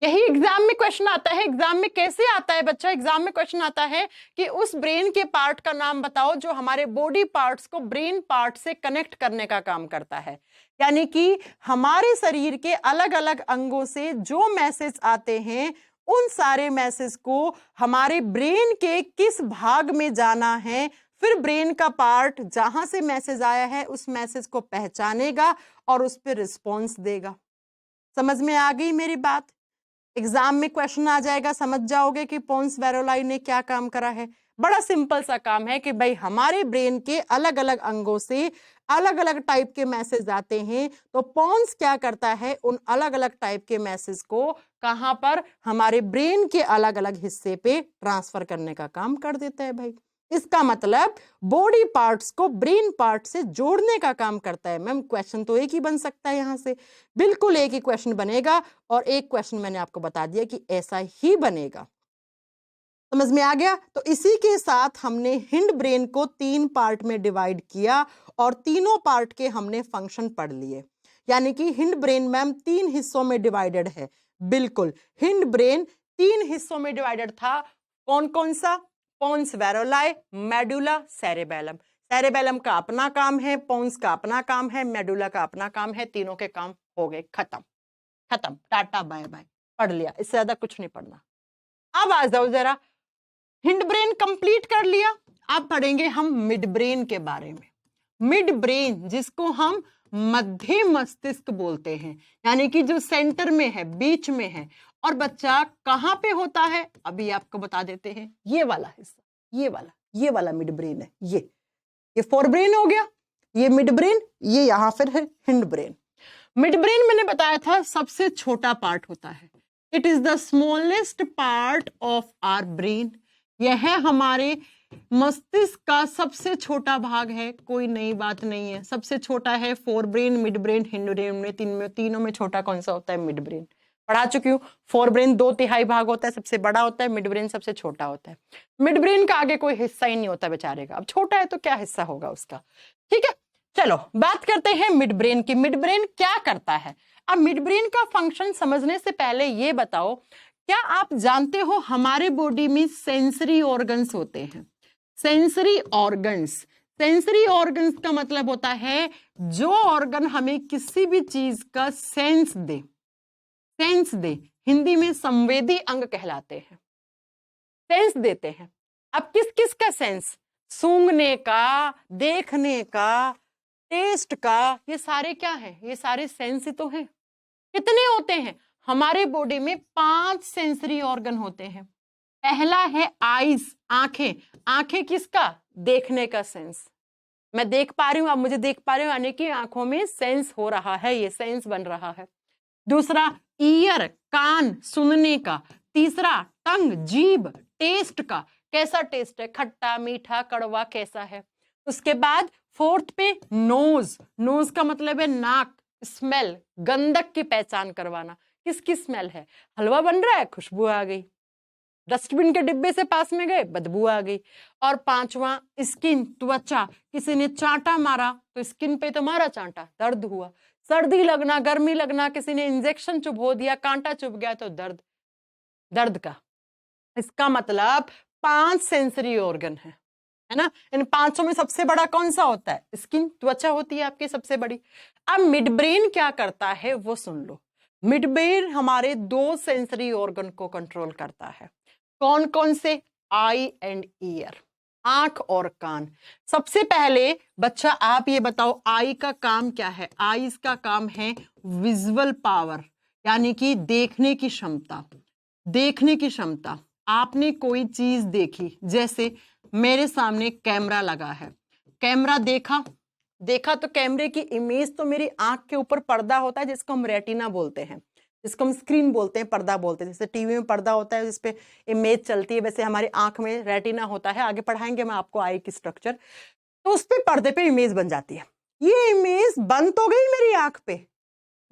यही एग्जाम में क्वेश्चन आता है। एग्जाम में कैसे आता है बच्चा, एग्जाम में क्वेश्चन आता है कि उस ब्रेन के पार्ट का नाम बताओ जो हमारे बॉडी पार्ट्स को ब्रेन पार्ट से कनेक्ट करने का काम करता है। यानी कि हमारे शरीर के अलग अलग अंगों से जो मैसेज आते हैं, उन सारे मैसेज को हमारे ब्रेन के किस भाग में जाना है, फिर ब्रेन का पार्ट जहां से मैसेज आया है उस मैसेज को पहचानेगा और उस पर रिस्पॉन्स देगा। समझ में आ गई मेरी बात। एग्जाम में क्वेश्चन आ जाएगा, समझ जाओगे कि पोन्स वेरोलाई ने क्या काम करा है। बड़ा सिंपल सा काम है कि भाई हमारे ब्रेन के अलग अलग अंगों से अलग अलग टाइप के मैसेज आते हैं, तो पोन्स क्या करता है, उन अलग अलग टाइप के मैसेज को कहां पर, हमारे ब्रेन के अलग अलग हिस्से पे ट्रांसफर करने का काम कर देता है भाई। इसका मतलब बॉडी पार्ट्स को ब्रेन पार्ट से जोड़ने का काम करता है। मैम क्वेश्चन तो एक ही बन सकता है, यहां से बिल्कुल एक ही क्वेश्चन बनेगा, और एक क्वेश्चन मैंने आपको बता दिया कि ऐसा ही बनेगा। समझ में आ गया। तो इसी के साथ हमने हिंड ब्रेन को 3 पार्ट में डिवाइड किया और तीनों पार्ट के हमने फंक्शन पढ़ लिए। यानी कि हिंड ब्रेन मैम 3 हिस्सों में डिवाइडेड है। बिल्कुल, हिंड ब्रेन 3 हिस्सों में डिवाइडेड था। कौन कौन सा, पोन्स वेरोलाई, मेडुला, सेरेबेलम। सेरेबेलम का अपना काम है, पोन्स का अपना काम है, मेडुला का अपना काम है। तीनों के काम हो गए, खत्म खत्म, टाटा बाय बाय, पढ़ लिया, इससे ज्यादा कुछ नहीं पढ़ना। अब आ जाओ जरा, हिंड ब्रेन कंप्लीट कर लिया, अब पढ़ेंगे हम मिड ब्रेन के बारे में। मिड ब्रेन जिसको हम मध्य मस्तिष्क बोलते हैं, यानी कि जो सेंटर में है, बीच में है। और बच्चा कहां पे होता है, अभी आपको बता देते हैं। ये वाला हिस्सा, ये वाला मिड ब्रेन है। ये फोर ब्रेन हो गया, ये मिड ब्रेन, ये यहां फिर है हिंड ब्रेन। मिड ब्रेन मैंने बताया था सबसे छोटा पार्ट होता है। It is the smallest part of our brain. यह है हमारे मस्तिष्क का सबसे छोटा भाग है, कोई नई बात नहीं है, सबसे छोटा है fore brain, mid brain, hind brain. तीनों में छोटा कौन सा होता है? Mid brain. पढ़ा चुकी हूँ। फोर ब्रेन 2/3 भाग होता है, सबसे बड़ा होता है, मिड ब्रेन सबसे छोटा होता है। मिड ब्रेन का आगे कोई हिस्सा ही नहीं होता बेचारे का, अब छोटा है तो क्या हिस्सा होगा उसका। ठीक है, चलो बात करते हैं मिड ब्रेन की। मिड ब्रेन क्या करता है? अब मिड ब्रेन का फंक्शन समझने से पहले ये बताओ, क्या आप जानते हो हमारे बॉडी में सेंसरी ऑर्गन्स होते हैं? सेंसरी ऑर्गन्स, सेंसरी ऑर्गन्स का मतलब होता है जो ऑर्गन हमें किसी भी चीज का sense they, sense they, Hindi में संवेदी अंग कहलाते हैं, सेंस देते हैं। अब किस किस का सेंस? सूंघने का, देखने का, टेस्ट का, ये सारे क्या है? ये सारे सेंस ही तो हैं। कितने होते हैं? हमारे बॉडी में 5 सेंसरी ऑर्गन होते हैं। पहला है आईज, आंखें। आंखें किसका? देखने का सेंस। मैं देख पा रही हूं, आप मुझे देख पा रहे हो, यानी कि आंखों में सेंस हो रहा है, ये सेंस बन रहा है। दूसरा ईयर, कान, सुनने का। तीसरा टंग, जीभ, टेस्ट का, कैसा टेस्ट है, खट्टा, मीठा, कड़वा, कैसा है। उसके बाद फोर्थ पे नोज, नोज का मतलब है नाक, स्मेल, गंधक की पहचान करवाना। किसकी स्मेल है? हलवा बन रहा है, खुशबू आ गई। डस्टबिन के डिब्बे से पास में गए, बदबू आ गई। और 5वां स्किन, त्वचा। किसी ने चांटा मारा तो स्किन पे तो मारा चांटा, दर्द हुआ। सर्दी लगना, गर्मी लगना, किसी ने इंजेक्शन चुभो दिया, कांटा चुभ गया तो दर्द, दर्द का। इसका मतलब 5 सेंसरी ऑर्गन है ना। इन 5 में सबसे बड़ा कौन सा होता है? स्किन, त्वचा होती है आपकी सबसे बड़ी। अब मिड ब्रेन क्या करता है वो सुन लो। मिड ब्रेन हमारे 2 सेंसरी ऑर्गन को कंट्रोल करता है। कौन कौन से? आई एंड ईयर, आंख और कान। सबसे पहले बच्चा आप ये बताओ, आई का काम क्या है? आईज का काम है विजुअल पावर, यानी कि देखने की क्षमता। देखने की क्षमता, आपने कोई चीज देखी, जैसे मेरे सामने कैमरा लगा है, कैमरा देखा, देखा तो कैमरे की इमेज तो मेरी आंख के ऊपर पर्दा होता है जिसको हम रेटिना बोलते हैं, जिसको हम स्क्रीन बोलते हैं, पर्दा बोलते हैं। जैसे टीवी में पर्दा होता है जिसपे इमेज चलती है, वैसे हमारी आंख में रेटिना होता है। आगे पढ़ाएंगे मैं आपको आई की स्ट्रक्चर। तो उस पे पर्दे पे इमेज बन जाती है। ये इमेज बन तो गई मेरी आंख पे,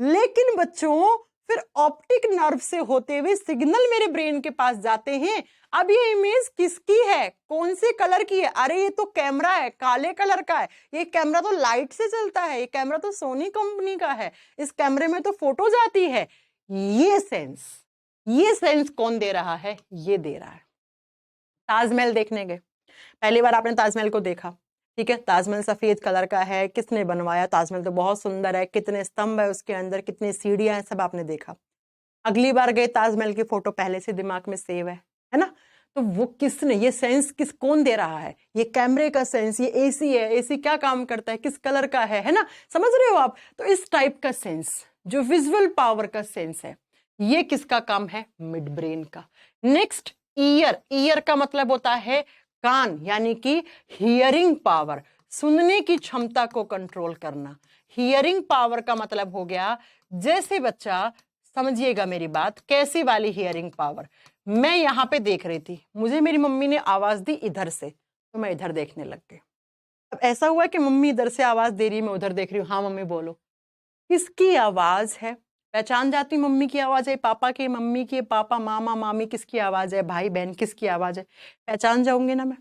लेकिन बच्चों फिर ऑप्टिक नर्व से होते हुए सिग्नल मेरे ब्रेन के पास जाते हैं। अब ये इमेज किसकी है, कौन से कलर की है? अरे ये तो कैमरा है, काले कलर का है। ये कैमरा तो लाइट से चलता है, ये कैमरा तो सोनी कंपनी का है, इस कैमरे में तो फोटो जाती है। ये सेंस कौन दे रहा है? ये दे रहा है। ताजमहल देखने गए, पहली बार आपने ताजमहल को देखा, ठीक है, ताजमहल सफेद कलर का है, किसने बनवाया? ताजमहल तो बहुत सुंदर है, कितने स्तंभ है उसके अंदर, कितनी सीढ़ियां हैं, सब आपने देखा। अगली बार गए, ताजमहल की फोटो पहले से दिमाग में सेव है ना। तो वो किसने, ये सेंस कौन दे रहा है? ये कैमरे का सेंस। ये एसी है, एसी क्या काम करता है, किस कलर का है ना, समझ रहे हो आप? तो इस टाइप का सेंस जो विजुअल पावर का सेंस है, ये किसका काम है? मिड ब्रेन का। नेक्स्ट ईयर, ईयर का मतलब होता है कान, यानी कि हियरिंग पावर, सुनने की क्षमता को कंट्रोल करना। हियरिंग पावर का मतलब हो गया, जैसे बच्चा समझिएगा मेरी बात, कैसी वाली हियरिंग पावर? मैं यहां पे देख रही थी, मुझे मेरी मम्मी ने आवाज दी इधर से, तो मैं इधर देखने लग गई। अब ऐसा हुआ कि मम्मी इधर से आवाज दे रही है, मैं उधर देख रही हूँ। हाँ मम्मी बोलो, किसकी आवाज है? पहचान जाती मम्मी की आवाज है, पापा की, मम्मी की, पापा, मामा, मामी किसकी आवाज है, भाई बहन किसकी आवाज है? पहचान जाऊंगी ना मैं।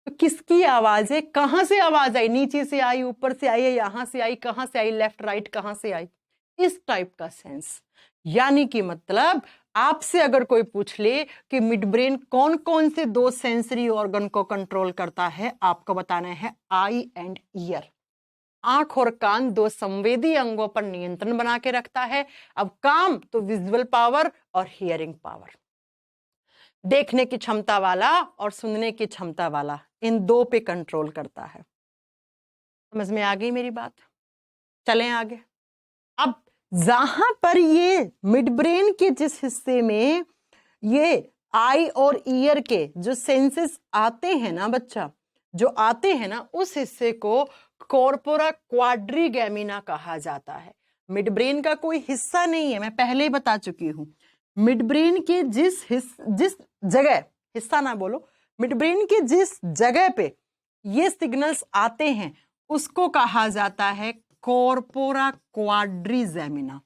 तो किसकी आवाज है, कहां से आवाज आई? नीचे से आई, ऊपर से आई, यहां से आई, कहां से आई, लेफ्ट राइट कहां से आई? इस टाइप का सेंस। यानी कि मतलब आपसे अगर कोई पूछ ले कि मिड ब्रेन कौन कौन से 2 सेंसरी ऑर्गन को कंट्रोल करता है, आपको बताना है आई एंड ईयर। आंख और कान 2 संवेदी अंगों पर नियंत्रण बना के रखता है। अब काम तो विजुअल पावर और हियरिंग पावर, देखने की क्षमता वाला और सुनने की क्षमता वाला, इन 2 पे कंट्रोल करता है। समझ में आ गई मेरी बात? चलें आगे। अब जहां पर ये मिड ब्रेन के जिस हिस्से में ये आई और ईयर के जो सेंसेस आते हैं ना बच्चा, जो आते हैं ना, उस हिस्से को कॉर्पोरा क्वाड्रिगेमिना कहा जाता है। मिड ब्रेन का कोई हिस्सा नहीं है, मैं पहले ही बता चुकी हूं। मिड ब्रेन के जिस जगह, हिस्सा ना बोलो, मिड ब्रेन की जिस जगह पे ये सिग्नल्स आते हैं उसको कहा जाता है कॉर्पोरा क्वाड्रिजेमिना।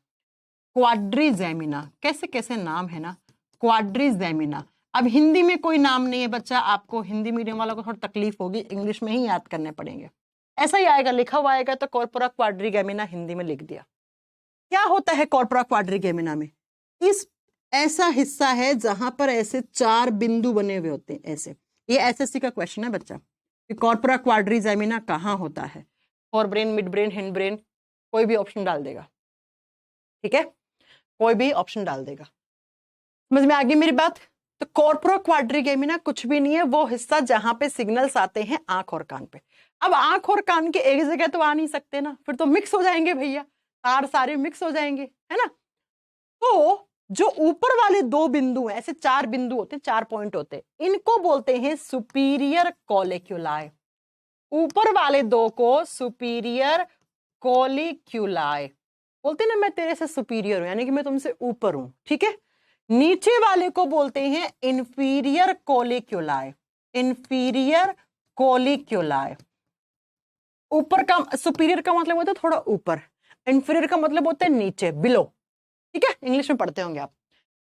क्वाड्रिजेमिना, कैसे कैसे नाम है ना, क्वाड्रिजेमिना। अब हिंदी में कोई नाम नहीं है बच्चा, आपको हिंदी मीडियम वालों को थोड़ी तकलीफ होगी, इंग्लिश में ही याद करने पड़ेंगे। ऐसा ही आएगा, लिखा हुआ आएगा तो कॉर्पोरा क्वाड्रिगेमिना हिंदी में लिख दिया। क्या होता है कॉर्पोरा क्वाड्रिगेमिना में? इस ऐसा हिस्सा है जहां पर ऐसे 4 बिंदु बने हुए होते हैं ऐसे। ये एसएससी का क्वेश्चन है बच्चा कि कॉर्पोरा क्वाड्रिजेमिना कहाँ होता है। Fore brain, mid brain, hind brain, कोई भी ऑप्शन डाल देगा, ठीक है, कोई भी ऑप्शन डाल देगा। समझ में आ गई मेरी बात? तो कॉर्पोरा क्वाड्रिगेमिना कुछ भी नहीं है, वो हिस्सा जहां पे सिग्नल्स आते हैं आंख और कान पे। अब आंख और कान के एक जगह तो आ नहीं सकते ना, फिर तो मिक्स हो जाएंगे भैया, तार सारे मिक्स हो जाएंगे, है ना। तो जो ऊपर वाले 2 बिंदु हैं, ऐसे 4 बिंदु होते हैं, 4 पॉइंट होते हैं, इनको बोलते हैं सुपीरियर कॉलिक्यूलाई। ऊपर वाले 2 को सुपीरियर कॉलिक्यूलाई बोलते हैं ना, मैं तेरे से सुपीरियर हूं, यानी कि मैं तुमसे ऊपर हूं, ठीक है। नीचे वाले को बोलते हैं इंफीरियर कोलिक्यूलाई। इंफीरियर कोलिक्यूलाई, ऊपर का, सुपीरियर का मतलब होता है थोड़ा ऊपर, इंफीरियर का मतलब होता है नीचे, बिलो, ठीक है, इंग्लिश में पढ़ते होंगे आप।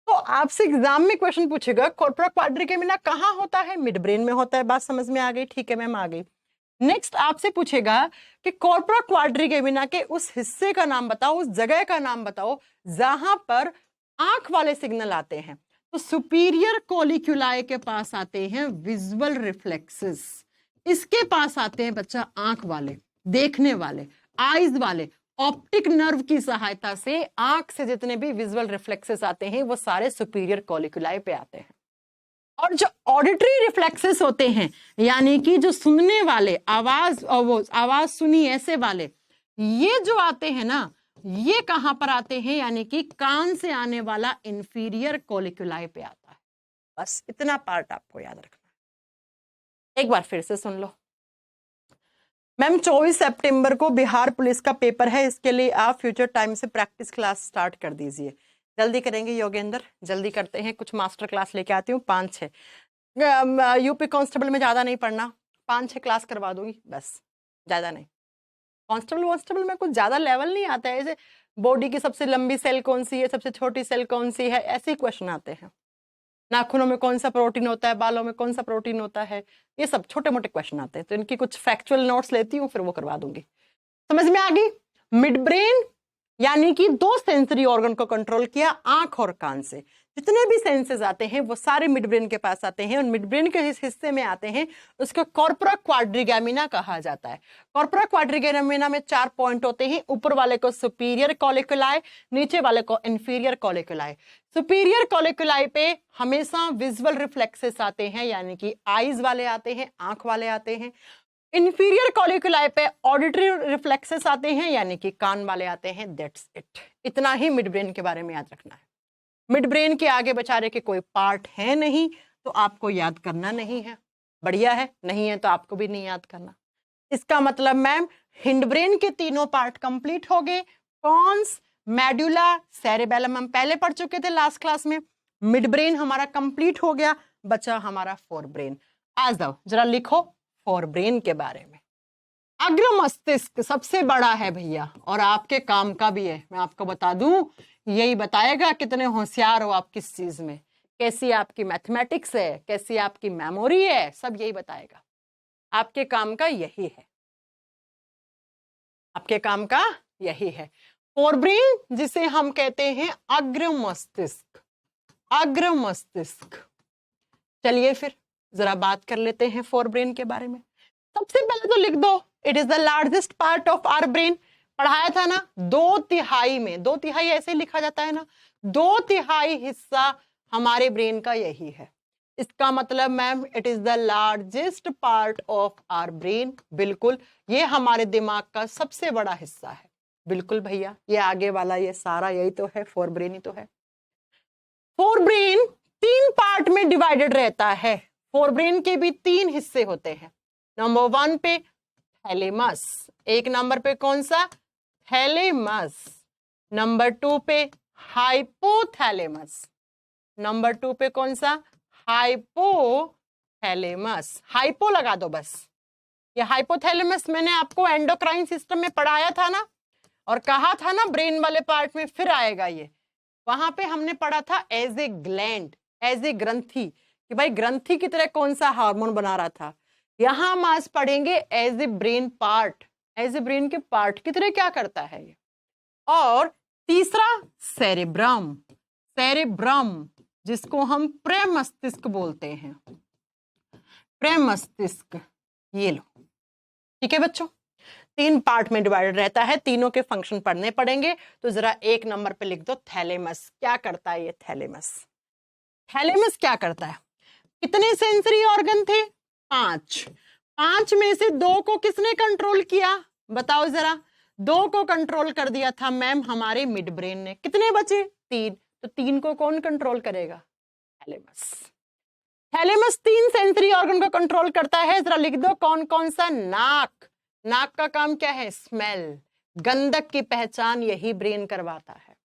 तो आपसे एग्जाम में क्वेश्चन पूछेगा कॉर्पोरा क्वाड्रिगेमिना कहाँ होता है? मिड ब्रेन में होता है। बात समझ में आ गई? ठीक है मैम, आ गई। नेक्स्ट आपसे पूछेगा कि कॉर्पोरा क्वाड्रिगेमिना के उस हिस्से का नाम बताओ, उस जगह का नाम बताओ जहां पर आंख वाले सिग्नल आते हैं। तो सुपीरियर कोलिक्यूलाई के पास आते हैं विजुअल रिफ्लेक्सेस, इसके पास आते हैं बच्चा आंख वाले, देखने वाले, आईज वाले। ऑप्टिक नर्व की सहायता से आंख से जितने भी विजुअल रिफ्लेक्सेस आते हैं वो सारे सुपीरियर कोलिक्यूलाई पे आते हैं। और जो ऑडिटरी रिफ्लेक्सेस होते हैं, यानी कि जो सुनने वाले, आवाज, और वो आवाज सुनी ऐसे वाले, ये जो आते हैं ना, ये कहां पर आते हैं? यानी कि कान से आने वाला इंफीरियर कोलिक्यूलाई पे आता है। बस इतना पार्ट आपको याद रखना है। एक बार फिर से सुन लो मैम, 24 सितंबर को बिहार पुलिस का पेपर है, इसके लिए आप फ्यूचर टाइम से प्रैक्टिस क्लास स्टार्ट कर दीजिए। जल्दी करेंगे योगेंद्र, जल्दी करते हैं, कुछ मास्टर क्लास लेके आती हूँ 5-6। यूपी कांस्टेबल में ज़्यादा नहीं पढ़ना, 5-6 क्लास करवा दूंगी बस, ज़्यादा नहीं। कांस्टेबल में कुछ ज़्यादा लेवल नहीं आता है, ऐसे बॉडी की सबसे लंबी सेल कौन सी है, सबसे छोटी सेल कौन सी है, ऐसे क्वेश्चन आते हैं। नाखूनों में कौन सा प्रोटीन होता है, बालों में कौन सा प्रोटीन होता है, ये सब छोटे मोटे क्वेश्चन आते हैं। तो इनकी कुछ फैक्चुअल नोट्स लेती हूँ, फिर वो करवा दूंगी। समझ में आ गई? मिड ब्रेन यानी कि 2 सेंसरी ऑर्गन को कंट्रोल किया, आंख और कान से। जितने भी सेंसेस आते हैं वो सारे मिड ब्रेन के पास आते हैं, और मिड ब्रेन के इस हिस्से में आते हैं, उसको कॉर्पोरा क्वाड्रिगेमिना कहा जाता है। कॉर्पोरा क्वाड्रिगेमिना में 4 पॉइंट होते हैं, ऊपर वाले को सुपीरियर कोलिक्यूलाई, नीचे वाले को इंफीरियर कोलिक्यूलाई। सुपीरियर कोलिक्यूलाई पे हमेशा विजुअल रिफ्लेक्सेस आते हैं, यानी कि आईज वाले आते हैं, आंख वाले आते हैं। इंफीरियर कोलिक्यूलाई पे ऑडिटरी रिफ्लेक्सेस आते हैं, यानी कि कान वाले आते हैं। दैट्स इट, इतना ही मिड ब्रेन के बारे में याद रखना है। मिड ब्रेन के आगे बेचारे के कोई पार्ट है नहीं, तो आपको याद करना नहीं है। बढ़िया है, नहीं है तो आपको भी नहीं याद करना। इसका मतलब मैम हिंड ब्रेन के 3 पार्ट कंप्लीट हो गए। पॉन्स, मेडुला, सेरेबेलम हम पहले पढ़ चुके थे लास्ट क्लास में। मिड ब्रेन हमारा कंप्लीट हो गया, बचा हमारा फोर ब्रेन। आ जाओ जरा लिखो फोर ब्रेन के बारे में। अग्र मस्तिष्क सबसे बड़ा है भैया, और आपके काम का भी है। मैं आपको बता दूं, यही बताएगा कितने होशियार हो आप किस चीज में, कैसी आपकी मैथमेटिक्स है, कैसी आपकी मेमोरी है, सब यही बताएगा। आपके काम का यही है, आपके काम का यही है। फोर ब्रेन जिसे हम कहते हैं अग्र मस्तिष्क, अग्र मस्तिष्क। चलिए फिर जरा बात कर लेते हैं फोर ब्रेन के बारे में। सबसे पहले तो लिख दो, it is the largest part of our brain. पढ़ाया था ना, 2/3 में, 2/3 ऐसे लिखा जाता है ना, 2/3 हिस्सा हमारे ब्रेन का यही है। इसका मतलब ma'am it is the largest part of our brain. बिल्कुल, ये हमारे दिमाग का सबसे बड़ा हिस्सा है। बिल्कुल भैया, ये आगे वाला ये सारा यही तो है, फोर ब्रेन ही तो है। फोर ब्रेन 3 पार्ट में डिवाइडेड रहता है। फोर ब्रेन के भी 3 हिस्से होते हैं। नंबर 1 पे थैलेमस, 1 नंबर पे कौन सा? थैलेमस। नंबर 2 पे हाइपोथैलेमस, नंबर 2 पे कौन सा? हाइपोथैलेमस। थैलेमस, हाइपो लगा दो बस। ये हाइपोथैलेमस मैंने आपको एंडोक्राइन सिस्टम में पढ़ाया था ना, और कहा था ना ब्रेन वाले पार्ट में फिर आएगा ये। वहां पे हमने पढ़ा था as a gland, as a ग्रंथि, कि भाई ग्रंथि की तरह कौन सा हार्मोन बना रहा था। यहां हम आज पढ़ेंगे as a brain part, as a brain के पार्ट की तरह क्या करता है ये। और तीसरा सेरेब्रम, सेरेब्रम जिसको हम प्रेमस्तिष्क बोलते हैं, प्रेमस्तिष्क, ये लो। ठीक है बच्चों, 3 पार्ट में डिवाइडेड रहता है, तीनों के फंक्शन पढ़ने पड़ेंगे। तो जरा 1 नंबर पे लिख दो थैलेमस। क्या करता है ये थैलेमस? थैलेमस क्या करता है? कितने सेंसरी ऑर्गन थे? 5। 5 में से 2 को किसने कंट्रोल किया बताओ जरा? 2 को कंट्रोल कर दिया था मैम हमारे मिड ब्रेन ने। कितने बचे? 3। तो 3 को कौन कंट्रोल करेगा? थैलेमस। थैलेमस 3 सेंसरी ऑर्गन को कंट्रोल करता है। जरा लिख दो कौन कौन सा? नाक, नाक का काम क्या है? स्मेल, गंधक की पहचान यही ब्रेन करवाता है।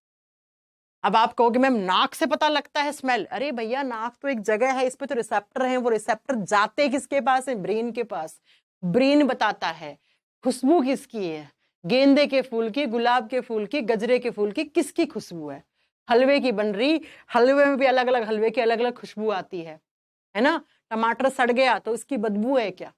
अब आप कहोगे मैम नाक से पता लगता है स्मेल? अरे भैया नाक तो एक जगह है, इस पे तो रिसेप्टर है, वो रिसेप्टर जाते किसके पास है? ब्रेन के पास। ब्रेन बताता है खुशबू किसकी है, गेंदे के फूल की, गुलाब के फूल की, गजरे के फूल की, किसकी खुशबू है? हलवे की बन रही, हलवे में भी अलग अलग हलवे की अलग अलग खुशबू आती है ना। टमाटर सड़ गया तो उसकी बदबू है क्या?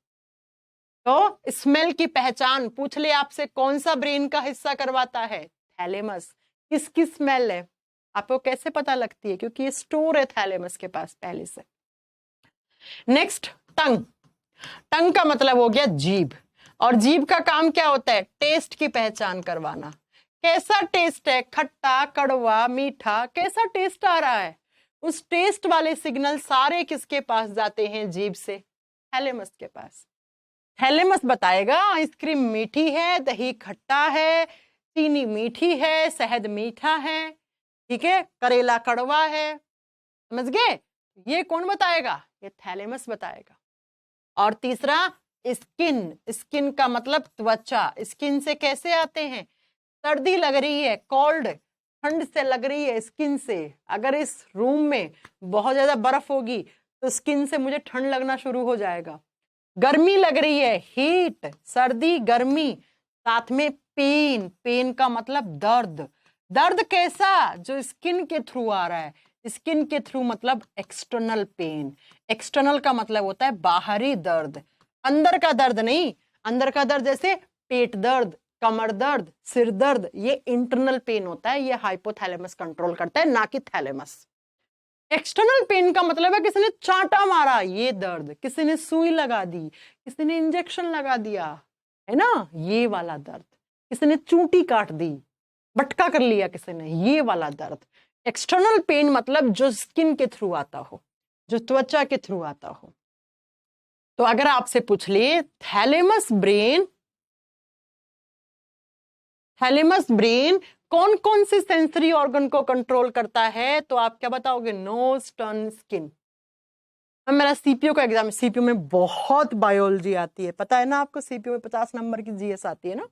तो स्मेल की पहचान पूछ ले आपसे कौन सा ब्रेन का हिस्सा करवाता है? थैलेमस। किसकी स्मेल है आपको कैसे पता लगती है? क्योंकि ये स्टोर है थैलेमस के पास पहले से। नेक्स्ट टंग। टंग का मतलब हो गया जीभ, और जीभ का काम क्या होता है? टेस्ट की पहचान करवाना। कैसा टेस्ट है? खट्टा, कड़वा, मीठा, कैसा टेस्ट आ रहा है? उस टेस्ट वाले सिग्नल सारे किसके पास जाते हैं? जीभ से, थैलेमस के पास। थैलेमस बताएगा आइसक्रीम मीठी है, दही खट्टा है, चीनी मीठी है, शहद मीठा है, ठीक है, करेला कड़वा है। समझ गए? ये कौन बताएगा? ये थैलेमस बताएगा। और तीसरा स्किन। स्किन का मतलब त्वचा। स्किन से कैसे आते हैं? सर्दी लग रही है, कोल्ड, ठंड से लग रही है स्किन से। अगर इस रूम में बहुत ज्यादा बर्फ होगी तो स्किन से मुझे ठंड लगना शुरू हो जाएगा। गर्मी लग रही है, हीट, सर्दी, गर्मी, साथ में पेन। पेन का मतलब दर्द। दर्द कैसा? जो स्किन के थ्रू आ रहा है। स्किन के थ्रू मतलब एक्सटर्नल पेन। एक्सटर्नल का मतलब होता है बाहरी दर्द, अंदर का दर्द नहीं। अंदर का दर्द जैसे पेट दर्द, कमर दर्द, सिर दर्द, ये इंटरनल पेन होता है। ये हाइपोथैलेमस कंट्रोल करता है, ना कि थैलेमस। एक्सटर्नल पेन का मतलब है किसी ने चांटा मारा, ये दर्द, किसी ने सुई लगा दी, किसी ने इंजेक्शन लगा दिया, है ना, ये वाला दर्द। किसी ने चूंटी काट दी, बटका कर लिया किसी ने, ये वाला दर्द। एक्सटर्नल पेन मतलब जो स्किन के थ्रू आता हो, जो त्वचा के थ्रू आता हो। तो अगर आपसे पूछ ले थैलेमस ब्रेन, थैलेमस ब्रेन कौन कौन से सेंसरी ऑर्गन को कंट्रोल करता है, तो आप क्या बताओगे? नोज, टर्न, स्किन। मेरा सीपीयू का एग्जाम, सीपीयू में बहुत बायोलॉजी आती है, पता है ना आपको? सीपीयू में 50 नंबर की जीएस आती है ना।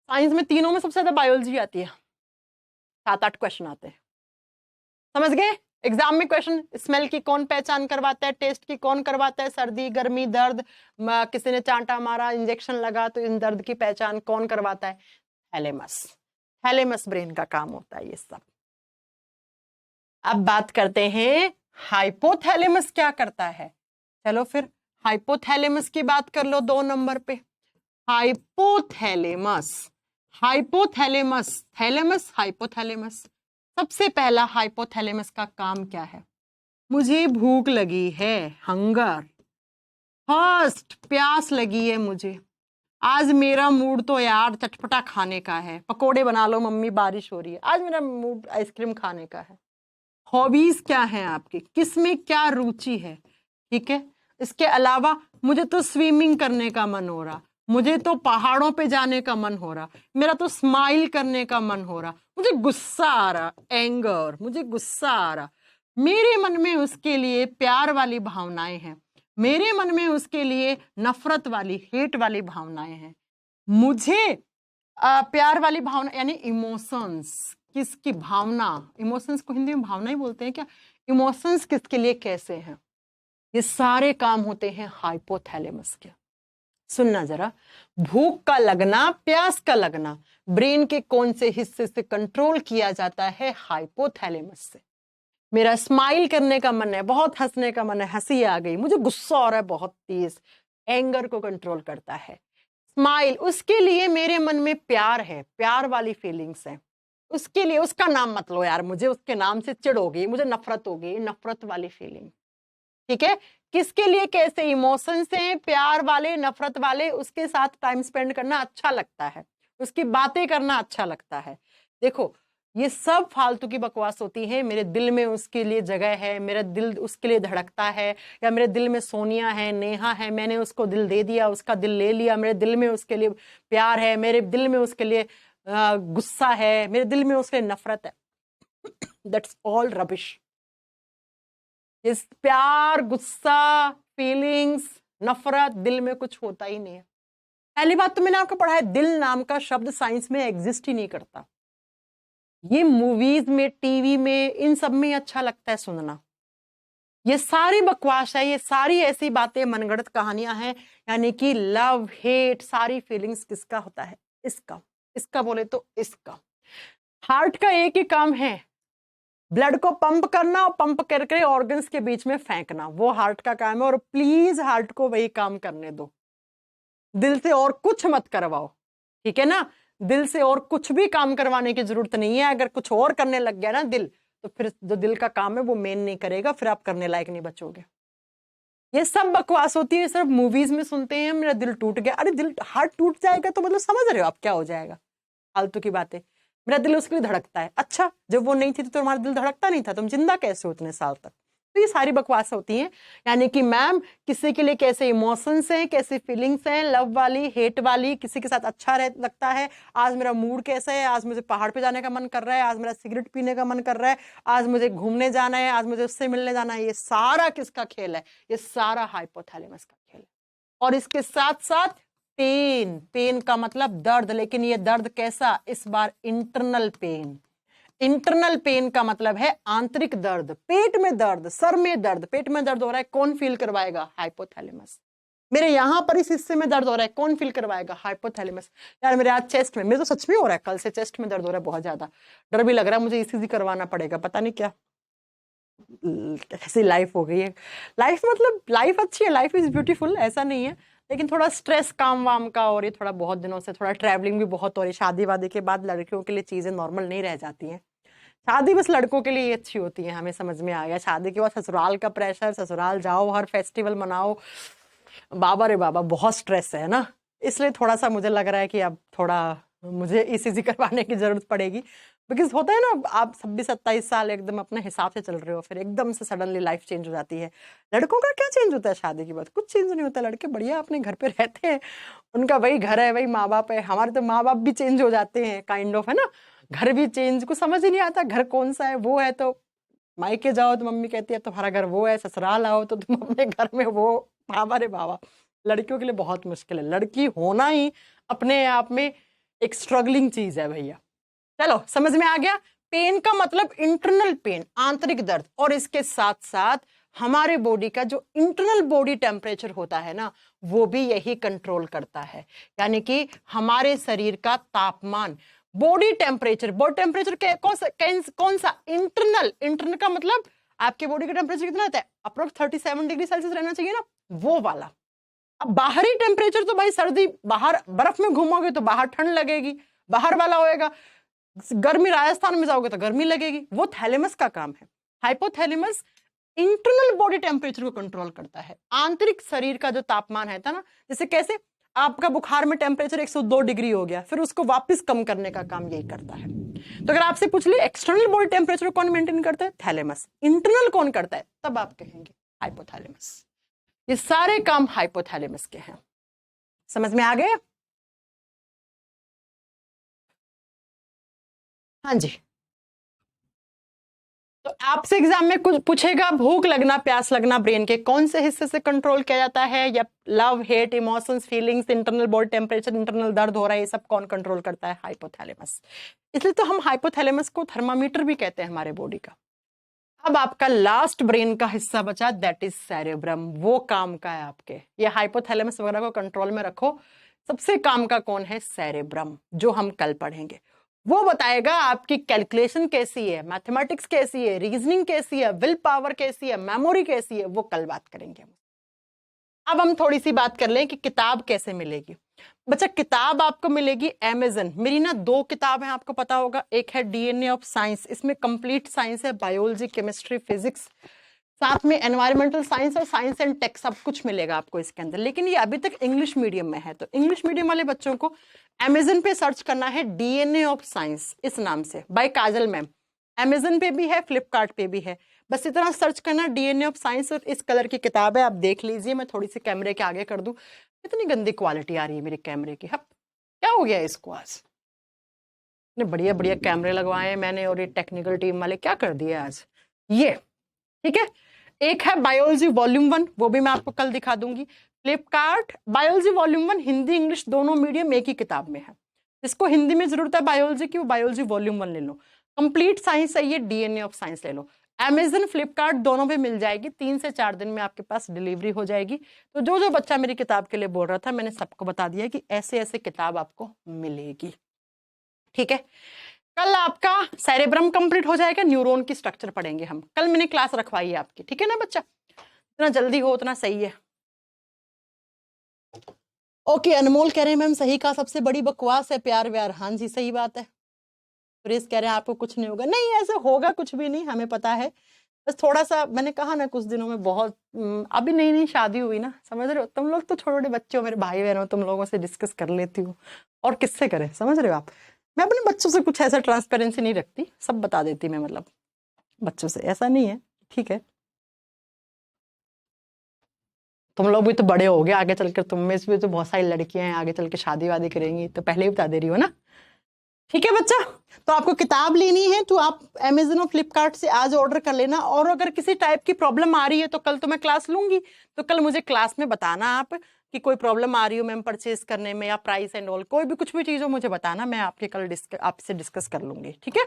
साइंस में तीनों में सबसे ज्यादा बायोलॉजी आती है, 7-8 क्वेश्चन आते हैं। समझ गए? एग्जाम में क्वेश्चन, स्मेल की कौन पहचान करवाता है, टेस्ट की कौन करवाता है, सर्दी, गर्मी, दर्द, किसी ने चांटा मारा, इंजेक्शन लगा, तो इन दर्द की पहचान कौन करवाता है? थैलेमस। थैलेमस ब्रेन का काम होता है ये सब। अब बात करते हैं हाइपोथैलेमस क्या करता है। चलो फिर हाइपोथैलेमस की बात कर लो 2 नंबर पे। Hypothalamus, hypothalamus, thalamus, hypothalamus. सबसे पहला हाइपोथैलेमस का काम क्या है? मुझे भूख लगी है, हंगर, फर्स्ट, प्यास लगी है मुझे, आज मेरा मूड तो यार चटपटा खाने का है, पकोड़े बना लो मम्मी बारिश हो रही है, आज मेरा मूड आइसक्रीम खाने का है। हॉबीज क्या है आपकी, किसमें क्या रुचि है, ठीक है। इसके अलावा मुझे तो स्विमिंग करने का मन हो रहा, मुझे तो पहाड़ों पे जाने का मन हो रहा, मेरा तो स्माइल करने का मन हो रहा, मुझे गुस्सा आ रहा, एंगर, मुझे गुस्सा आ रहा, मेरे मन में उसके लिए प्यार वाली भावनाएं हैं, मेरे मन में उसके लिए नफरत वाली, हेट वाली भावनाएं हैं। मुझे प्यार वाली भावना यानी इमोशंस, किसकी भावना, इमोशंस को हिंदी में भावना ही बोलते हैं क्या? इमोशंस किसके लिए कैसे हैं? ये सारे काम होते हैं हाइपोथैलेमस के। सुनना जरा, भूख का लगना, प्यास का लगना ब्रेन के कौन से हिस्से से कंट्रोल किया जाता है? हाइपोथैलेमस से। मेरा स्माइल करने का मन है, बहुत हंसने का मन है, हंसी आ गई, मुझे गुस्सा आ रहा है बहुत तेज, एंगर को कंट्रोल करता है स्माइल। उसके लिए मेरे मन में प्यार है, प्यार वाली फीलिंग्स है, उसके लिए उसका नाम मत लो यार, मुझे उसके नाम से चिढ़ हो गई, मुझे नफरत हो गई, नफरत वाली फीलिंग। ठीक है, किसके लिए कैसे इमोशंस हैं, प्यार वाले, नफरत वाले, उसके साथ टाइम स्पेंड करना अच्छा लगता है, उसकी बातें करना अच्छा लगता है। देखो ये सब फालतू की बकवास होती है। मेरे दिल में उसके लिए जगह है, मेरा दिल उसके लिए धड़कता है, या मेरे दिल में सोनिया है, नेहा है, मैंने उसको दिल दे दिया, उसका दिल ले लिया, मेरे दिल में उसके लिए प्यार है, मेरे दिल में उसके लिए गुस्सा है, मेरे दिल में उसके लिए नफरत है। That's all rubbish. इस प्यार, गुस्सा, फीलिंग्स, नफरत, दिल में कुछ होता ही नहीं है। पहली बात तो मैंने आपको पढ़ा है, दिल नाम का शब्द साइंस में एग्जिस्ट ही नहीं करता। ये मूवीज में, टीवी में, इन सब में अच्छा लगता है सुनना। ये सारी बकवास है, ये सारी ऐसी बातें मनगढ़ंत कहानियां हैं। यानी कि लव, हेट, सारी फीलिंग्स किसका होता है? इसका। इसका बोले तो इसका। हार्ट का एक ही काम है, ब्लड को पंप करना और पंप करके ऑर्गन्स के बीच में फेंकना, वो हार्ट का काम है। और प्लीज हार्ट को वही काम करने दो, दिल से और कुछ मत करवाओ, ठीक है ना? दिल से और कुछ भी काम करवाने की जरूरत नहीं है। अगर कुछ और करने लग गया ना दिल, तो फिर जो दिल का काम है वो मेन नहीं करेगा, फिर आप करने लायक नहीं बचोगे। ये सब बकवास होती है, सिर्फ मूवीज में सुनते हैं, मेरा दिल टूट गया। अरे दिल, हार्ट टूट जाएगा तो मतलब समझ रहे हो आप क्या हो जाएगा? फालतू की बातें। मेरा दिल उसके लिए धड़कता है। अच्छा, जब वो नहीं थी तो तुम्हारा दिल धड़कता नहीं था? तुम जिंदा कैसे हो इतने साल तक? तो ये सारी बकवास होती हैं। यानी कि मैम, किसी के लिए कैसे इमोशंस हैं, कैसे फीलिंग्स हैं, लव वाली, हेट वाली, किसी के साथ अच्छा लगता है, आज मेरा मूड कैसा है, आज मुझे पहाड़ पे जाने का मन कर रहा है, आज मेरा सिगरेट पीने का मन कर रहा है, आज मुझे घूमने जाना है, आज मुझे उससे मिलने जाना है, ये सारा किसका खेल है? ये सारा हाइपोथैलेमस का खेल है। और इसके साथ साथ पेन, पेन का मतलब दर्द, लेकिन ये दर्द कैसा? इस बार इंटरनल पेन। इंटरनल पेन का मतलब है आंतरिक दर्द, पेट में दर्द, सर में दर्द, पेट में दर्द हो रहा है, कौन फील करवाएगा? हाइपोथैलेमस। मेरे यहां पर इस हिस्से में दर्द हो रहा है, कौन फील करवाएगा? हाइपोथैलेमस। यार मेरे आज चेस्ट में, मेरे तो सच में हो रहा है, कल से चेस्ट में दर्द हो रहा है बहुत ज्यादा, डर भी लग रहा है मुझे, ईसीजी करवाना पड़ेगा, पता नहीं क्या ऐसी लाइफ हो गई है। लाइफ मतलब लाइफ अच्छी है, लाइफ इज ब्यूटीफुल, ऐसा नहीं है, लेकिन थोड़ा स्ट्रेस काम वाम का, और ये थोड़ा बहुत दिनों से थोड़ा ट्रैवलिंग भी बहुत हो रही है। शादी वादी के बाद लड़कियों के लिए चीजें नॉर्मल नहीं रह जाती हैं। शादी बस लड़कों के लिए अच्छी होती है, हमें समझ में आ गया। शादी के बाद ससुराल का प्रेशर, ससुराल जाओ, हर फेस्टिवल मनाओ, बाबा रे बाबा बहुत स्ट्रेस है ना। इसलिए थोड़ा सा मुझे लग रहा है कि अब थोड़ा मुझे ईसीजी करवाने की जरूरत पड़ेगी। बिकॉज होता है ना, आप 26-27 साल एकदम अपने हिसाब से चल रहे हो, फिर एकदम से सडनली लाइफ चेंज हो जाती है। लड़कों का क्या चेंज होता है शादी के बाद? कुछ चेंज नहीं होता। लड़के बढ़िया अपने घर पे रहते हैं, उनका वही घर है, वही माँ बाप है। हमारे तो माँ बाप भी चेंज हो जाते हैं काइंड ऑफ, है ना, घर भी चेंज, कुछ समझ ही नहीं आता घर कौन सा है। वो है तो मायके जाओ तो मम्मी कहती है तुम्हारा घर वो है, ससुराल आओ तो तुम अपने घर में वो। बाबा रे बाबा, लड़कियों के लिए बहुत मुश्किल है। लड़की होना ही अपने आप में एक स्ट्रगलिंग चीज है भैया। चलो समझ में आ गया। पेन का मतलब इंटरनल पेन, आंतरिक दर्द, और इसके साथ साथ हमारे बॉडी का जो इंटरनल बॉडी टेम्परेचर होता है ना, वो भी यही कंट्रोल करता है। यानी कि हमारे शरीर का तापमान, बॉडी टेम्परेचर, बॉडी टेम्परेचर कौन सा? इंटरनल। इंटरनल का मतलब आपके बॉडी का टेम्परेचर कितना रहता है? अप्रोक्स 37 डिग्री सेल्सियस रहना चाहिए ना, वो वाला। अब बाहरी टेम्परेचर तो भाई सर्दी, बाहर बर्फ में घूमोगे तो बाहर ठंड लगेगी, बाहर वाला होएगा। गर्मी राजस्थान में जाओगे तो गर्मी लगेगी, वो थैलेमस का काम है। हाइपोथैलेमस इंटरनल बॉडी टेम्परेचर को कंट्रोल करता है, आंतरिक शरीर का जो तापमान है ना। जैसे कैसे आपका बुखार में टेम्परेचर 102 डिग्री हो गया, फिर उसको वापस कम करने का काम यही करता है। तो अगर आपसे पूछ ले एक्सटर्नल बॉडी टेम्परेचर कौन मेंटेन करता है? थैलेमस। इंटरनल कौन करता है? तब आप कहेंगे हाइपोथैलेमस। ये सारे काम हाइपोथैलेमस के हैं। समझ में आ गए? हाँ जी। तो आपसे एग्जाम में कुछ पूछेगा, भूख लगना, प्यास लगना ब्रेन के कौन से हिस्से से कंट्रोल किया जाता है? या love, hate, emotions, feelings, internal body temperature, internal दर्द हो रहा है, ये सब कौन कंट्रोल करता है? हाइपोथैलेमस। इसलिए तो हम हाइपोथैलेमस को थर्मामीटर भी कहते हैं हमारे बॉडी का। अब आपका लास्ट ब्रेन का हिस्सा बचा, दैट इज सेरेब्रम। वो काम का है आपके, ये हाइपोथैलेमस वगैरह को कंट्रोल में रखो। सबसे काम का कौन है? सेरेब्रम, जो हम कल पढ़ेंगे। वो बताएगा आपकी कैलकुलेशन कैसी है, मैथमेटिक्स कैसी है, रीजनिंग कैसी है, विल पावर कैसी है, मेमोरी कैसी है, वो कल बात करेंगे हम। अब हम थोड़ी सी बात कर लें कि किताब कैसे मिलेगी। बच्चा किताब आपको मिलेगी अमेज़न। मेरी ना 2 किताब हैं, आपको पता होगा। एक है डीएनए ऑफ साइंस, इसमें कंप्लीट साइंस है, बायोलॉजी, केमिस्ट्री, फिजिक्स, साथ में एनवायरमेंटल साइंस और साइंस एंड टेक, सब कुछ मिलेगा आपको इसके अंदर। लेकिन ये अभी तक इंग्लिश मीडियम में है, तो इंग्लिश मीडियम वाले बच्चों को अमेज़न पे सर्च करना है डीएनए ऑफ साइंस इस नाम से, बाय काजल मैम। अमेज़न पे भी है, फ्लिपकार्ट पे भी है, बस इतना सर्च करना डीएनए ऑफ साइंस। और इस कलर की किताब है, आप देख लीजिए। मैं थोड़ी सी कैमरे के आगे कर दूं। इतनी गंदी क्वालिटी आ रही है मेरे कैमरे की, हप क्या हो गया इसको आज? इतने बढ़िया बढ़िया कैमरे लगवाए हैं मैंने, और ये टेक्निकल टीम वाले क्या कर दिए आज ये। ठीक है, एक है बायोलॉजी वॉल्यूम 1, वो भी मैं आपको कल दिखा दूंगी। Flipkart biology volume 1 Hindi English दोनों मीडियम एक ही किताब में है। जिसको हिंदी में जरूरत है बायोलॉजी की, वो बायोलॉजी वॉल्यूम 1 ले लो। कंप्लीट साइंस है ये, डीएनए ऑफ साइंस ले लो। अमेजन फ्लिपकार्ट दोनों पे मिल जाएगी, 3 से 4 दिन में आपके पास डिलीवरी हो जाएगी। तो जो जो बच्चा मेरी किताब के लिए बोल रहा था, मैंने सबको बता दिया कि ऐसे ऐसे किताब आपको मिलेगी। ठीक है, कल आपका सेरेब्रम कंप्लीट हो जाएगा, न्यूरॉन की स्ट्रक्चर पढ़ेंगे हम। कल मैंने क्लास रखवाई है आपकी, ठीक है ना बच्चा? जितना जल्दी हो उतना सही है। ओके, अनमोल कह रहे हैं मैम सही कहा, सबसे बड़ी बकवास है प्यार व्यार। हाँ जी सही बात है। सुरेश कह रहे हैं आपको कुछ नहीं होगा। नहीं, ऐसे होगा कुछ भी नहीं, हमें पता है। बस थोड़ा सा मैंने कहा ना, कुछ दिनों में बहुत अभी नई नई शादी हुई ना, समझ रहे हो? तुम लोग तो छोटे छोटे बच्चे हो, मेरे भाई बहन हो, तुम लोगों से डिस्कस कर लेती हूँ, और किससे करें, समझ रहे हो आप? मैं अपने बच्चों से कुछ ऐसा ट्रांसपेरेंसी नहीं रखती, सब बता देती मैं, मतलब बच्चों से ऐसा नहीं है। ठीक है, तुम लोग भी तो बड़े हो गए, आगे चलकर तुम में से भी तो बहुत सारी लड़कियां हैं, आगे चल के शादी वादी करेंगी, तो पहले ही बता दे रही हो ना। ठीक है बच्चा, तो आपको किताब लेनी है तो आप अमेजन और फ्लिपकार्ट से आज ऑर्डर कर लेना। और अगर किसी टाइप की प्रॉब्लम आ रही है तो कल तो मैं क्लास लूंगी, तो कल मुझे क्लास में बताना आप कि कोई प्रॉब्लम आ रही हो मैम परचेज करने में, या प्राइस एंड ऑल, कोई भी कुछ भी चीज हो मुझे बताना, मैं आपके कल आपसे डिस्कस कर लूंगी। ठीक है,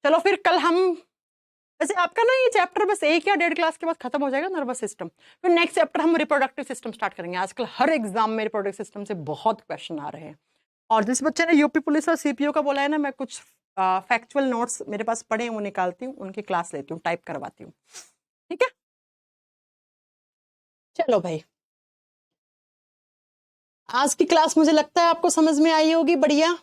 चलो फिर कल हम, वैसे आपका ना ये चैप्टर बस 1 या 1.5 क्लास के बाद खत्म हो जाएगा, नर्वस सिस्टम। फिर नेक्स्ट चैप्टर हम रिप्रोडक्टिव सिस्टम स्टार्ट करेंगे। आजकल हर एग्जाम में रिप्रोडक्टिव सिस्टम से बहुत क्वेश्चन आ रहे हैं। और जिस बच्चे ने यूपी पुलिस और सीपीओ का बोला है ना, मैं कुछ फैक्चुअल नोट्स मेरे पास पढ़े हैं, वो निकालती हूँ, उनकी क्लास लेती हूँ, टाइप करवाती हूँ। ठीक है, चलो भाई, आज की क्लास मुझे लगता है आपको समझ में आई होगी। बढ़िया।